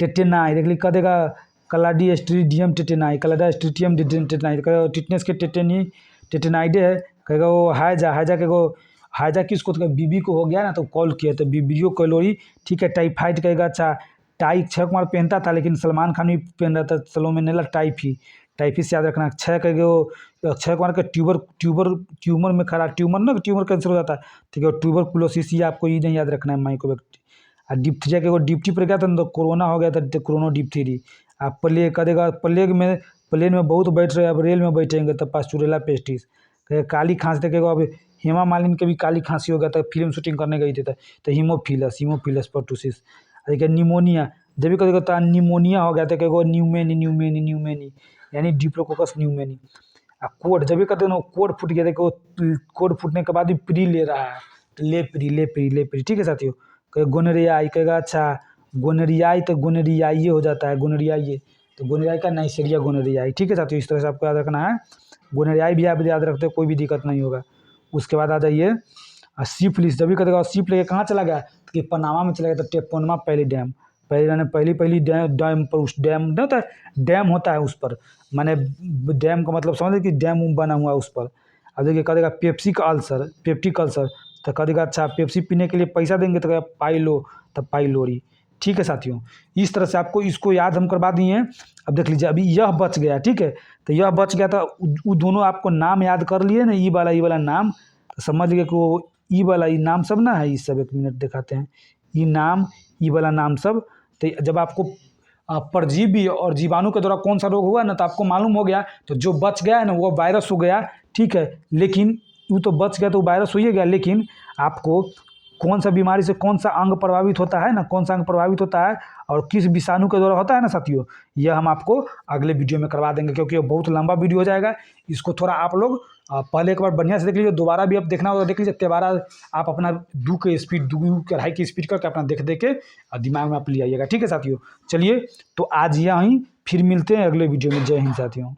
टेटेनाई, देख लीजिए कह देगा क्लाडिस्ट्रीडियम टेटेनाई, टिटनेस के टेटेनाइडे है, कहेगा वो हाइजा के वो हाइजा किसको, तो बीबी को हो गया ना, तो कॉल किया, तो बीबीओ कैलोरी, ठीक है। टाइफाइड कहेगा अच्छा अक्षय कुमार पहनता था, लेकिन सलमान खान भी पहन रहा था, सलोमेनेला टाइफी से याद रखना। कहेगा वो अक्षय कुमार के ट्यूमर में खड़ा, ट्यूमर कैंसर हो जाता है, ठीक है, ट्यूबरकुलोसिस, ये आपको ये नहीं याद रखना है, माइकोबैक्टीरिया। डिप्थीरिया के वो डिप्टी पर गया था ना, तो कोरोना हो गया था, तो कोरोना डिप्थीरी। आप प्लेग कह देगा प्लेन में बहुत बैठ रहे, अब रेल में बैठेंगे तो पास्चुरेला पेस्टिस। काली खांसी देखेगा, अब हेमा मालिनी के भी काली खांसी हो गया था, फिल्म शूटिंग करने गई थी, तो हीमोफिलस पर्टूसिस। देखिए निमोनिया, जब भी कहेगा तो निमोनिया हो गया था, कहेगा न्यूमेनी यानी डिप्लोकोकस न्यूमेनी। कोड, जब भी कहते हैं ना कोड फूट गया, देखो कोड फूटने के बाद भी प्री ले रहा है, तो ले प्री, ठीक है साथियों। कहे गोनेरियाई, कहेगा अच्छा गोनेरियाई, तो गोनेरियाई हो जाता है, गोनेरियाई, तो गोनेरियाई का नाइसेरिया गोनेरियाई, ठीक है साथियों। इस तरह से आपको याद रखना है, गोनेरियाई भी आप याद रखते हो, कोई भी दिक्कत नहीं होगा। उसके बाद आ जाइए सिफिलिस, जब भी कहेगा सीप लेके कहाँ चला गया, तो कि पनामा में चला गया, तो टेपोनमा पैलिडम, पहली डैम पर, उस डैम नहीं होता है, डैम होता है उस पर, माने डैम का मतलब समझ कि डैम बना हुआ है उस पर। अब देखिए कह देगा पेप्टिक अल्सर, तो कह देगा अच्छा पेप्सी पीने के लिए पैसा देंगे, तो कहेगा पाई लो, तो पाई लोरी, ठीक है साथियों। इस तरह से आपको इसको याद हम करवा दिए हैं। अब देख लीजिए अभी यह बच गया, ठीक है, तो यह बच गया था, वो दोनों आपको नाम याद कर लिए ना, ये वाला नाम, तो समझ गए कि वो ई वाला ई नाम सब ना है, ये सब 1 मिनट दिखाते हैं। ये नाम, ये वाला नाम सब, तो जब आपको परजीवी और जीवाणु के द्वारा कौन सा रोग हुआ ना, तो आपको मालूम हो गया। तो जो बच गया है ना वो वायरस हो गया, ठीक है। लेकिन वो तो बच गया तो वायरस हो ही गया, लेकिन आपको कौन सा बीमारी से कौन सा अंग प्रभावित होता है ना, कौन सा अंग प्रभावित होता है और किस विषाणु के द्वारा होता है ना साथियों, यह हम आपको अगले वीडियो में करवा देंगे, क्योंकि ये बहुत लंबा वीडियो हो जाएगा। इसको थोड़ा आप लोग पहले एक बार बढ़िया से देख लीजिए, दोबारा भी आप देखना होगा देख लीजिए, दोबारा आप अपना 2 की स्पीड 2 कढ़ाई की स्पीड करके अपना देख के दिमाग में आप ले आइएगा, ठीक है साथियों। चलिए तो आज यहीं फिर मिलते हैं अगले वीडियो में। जय हिंद साथियों।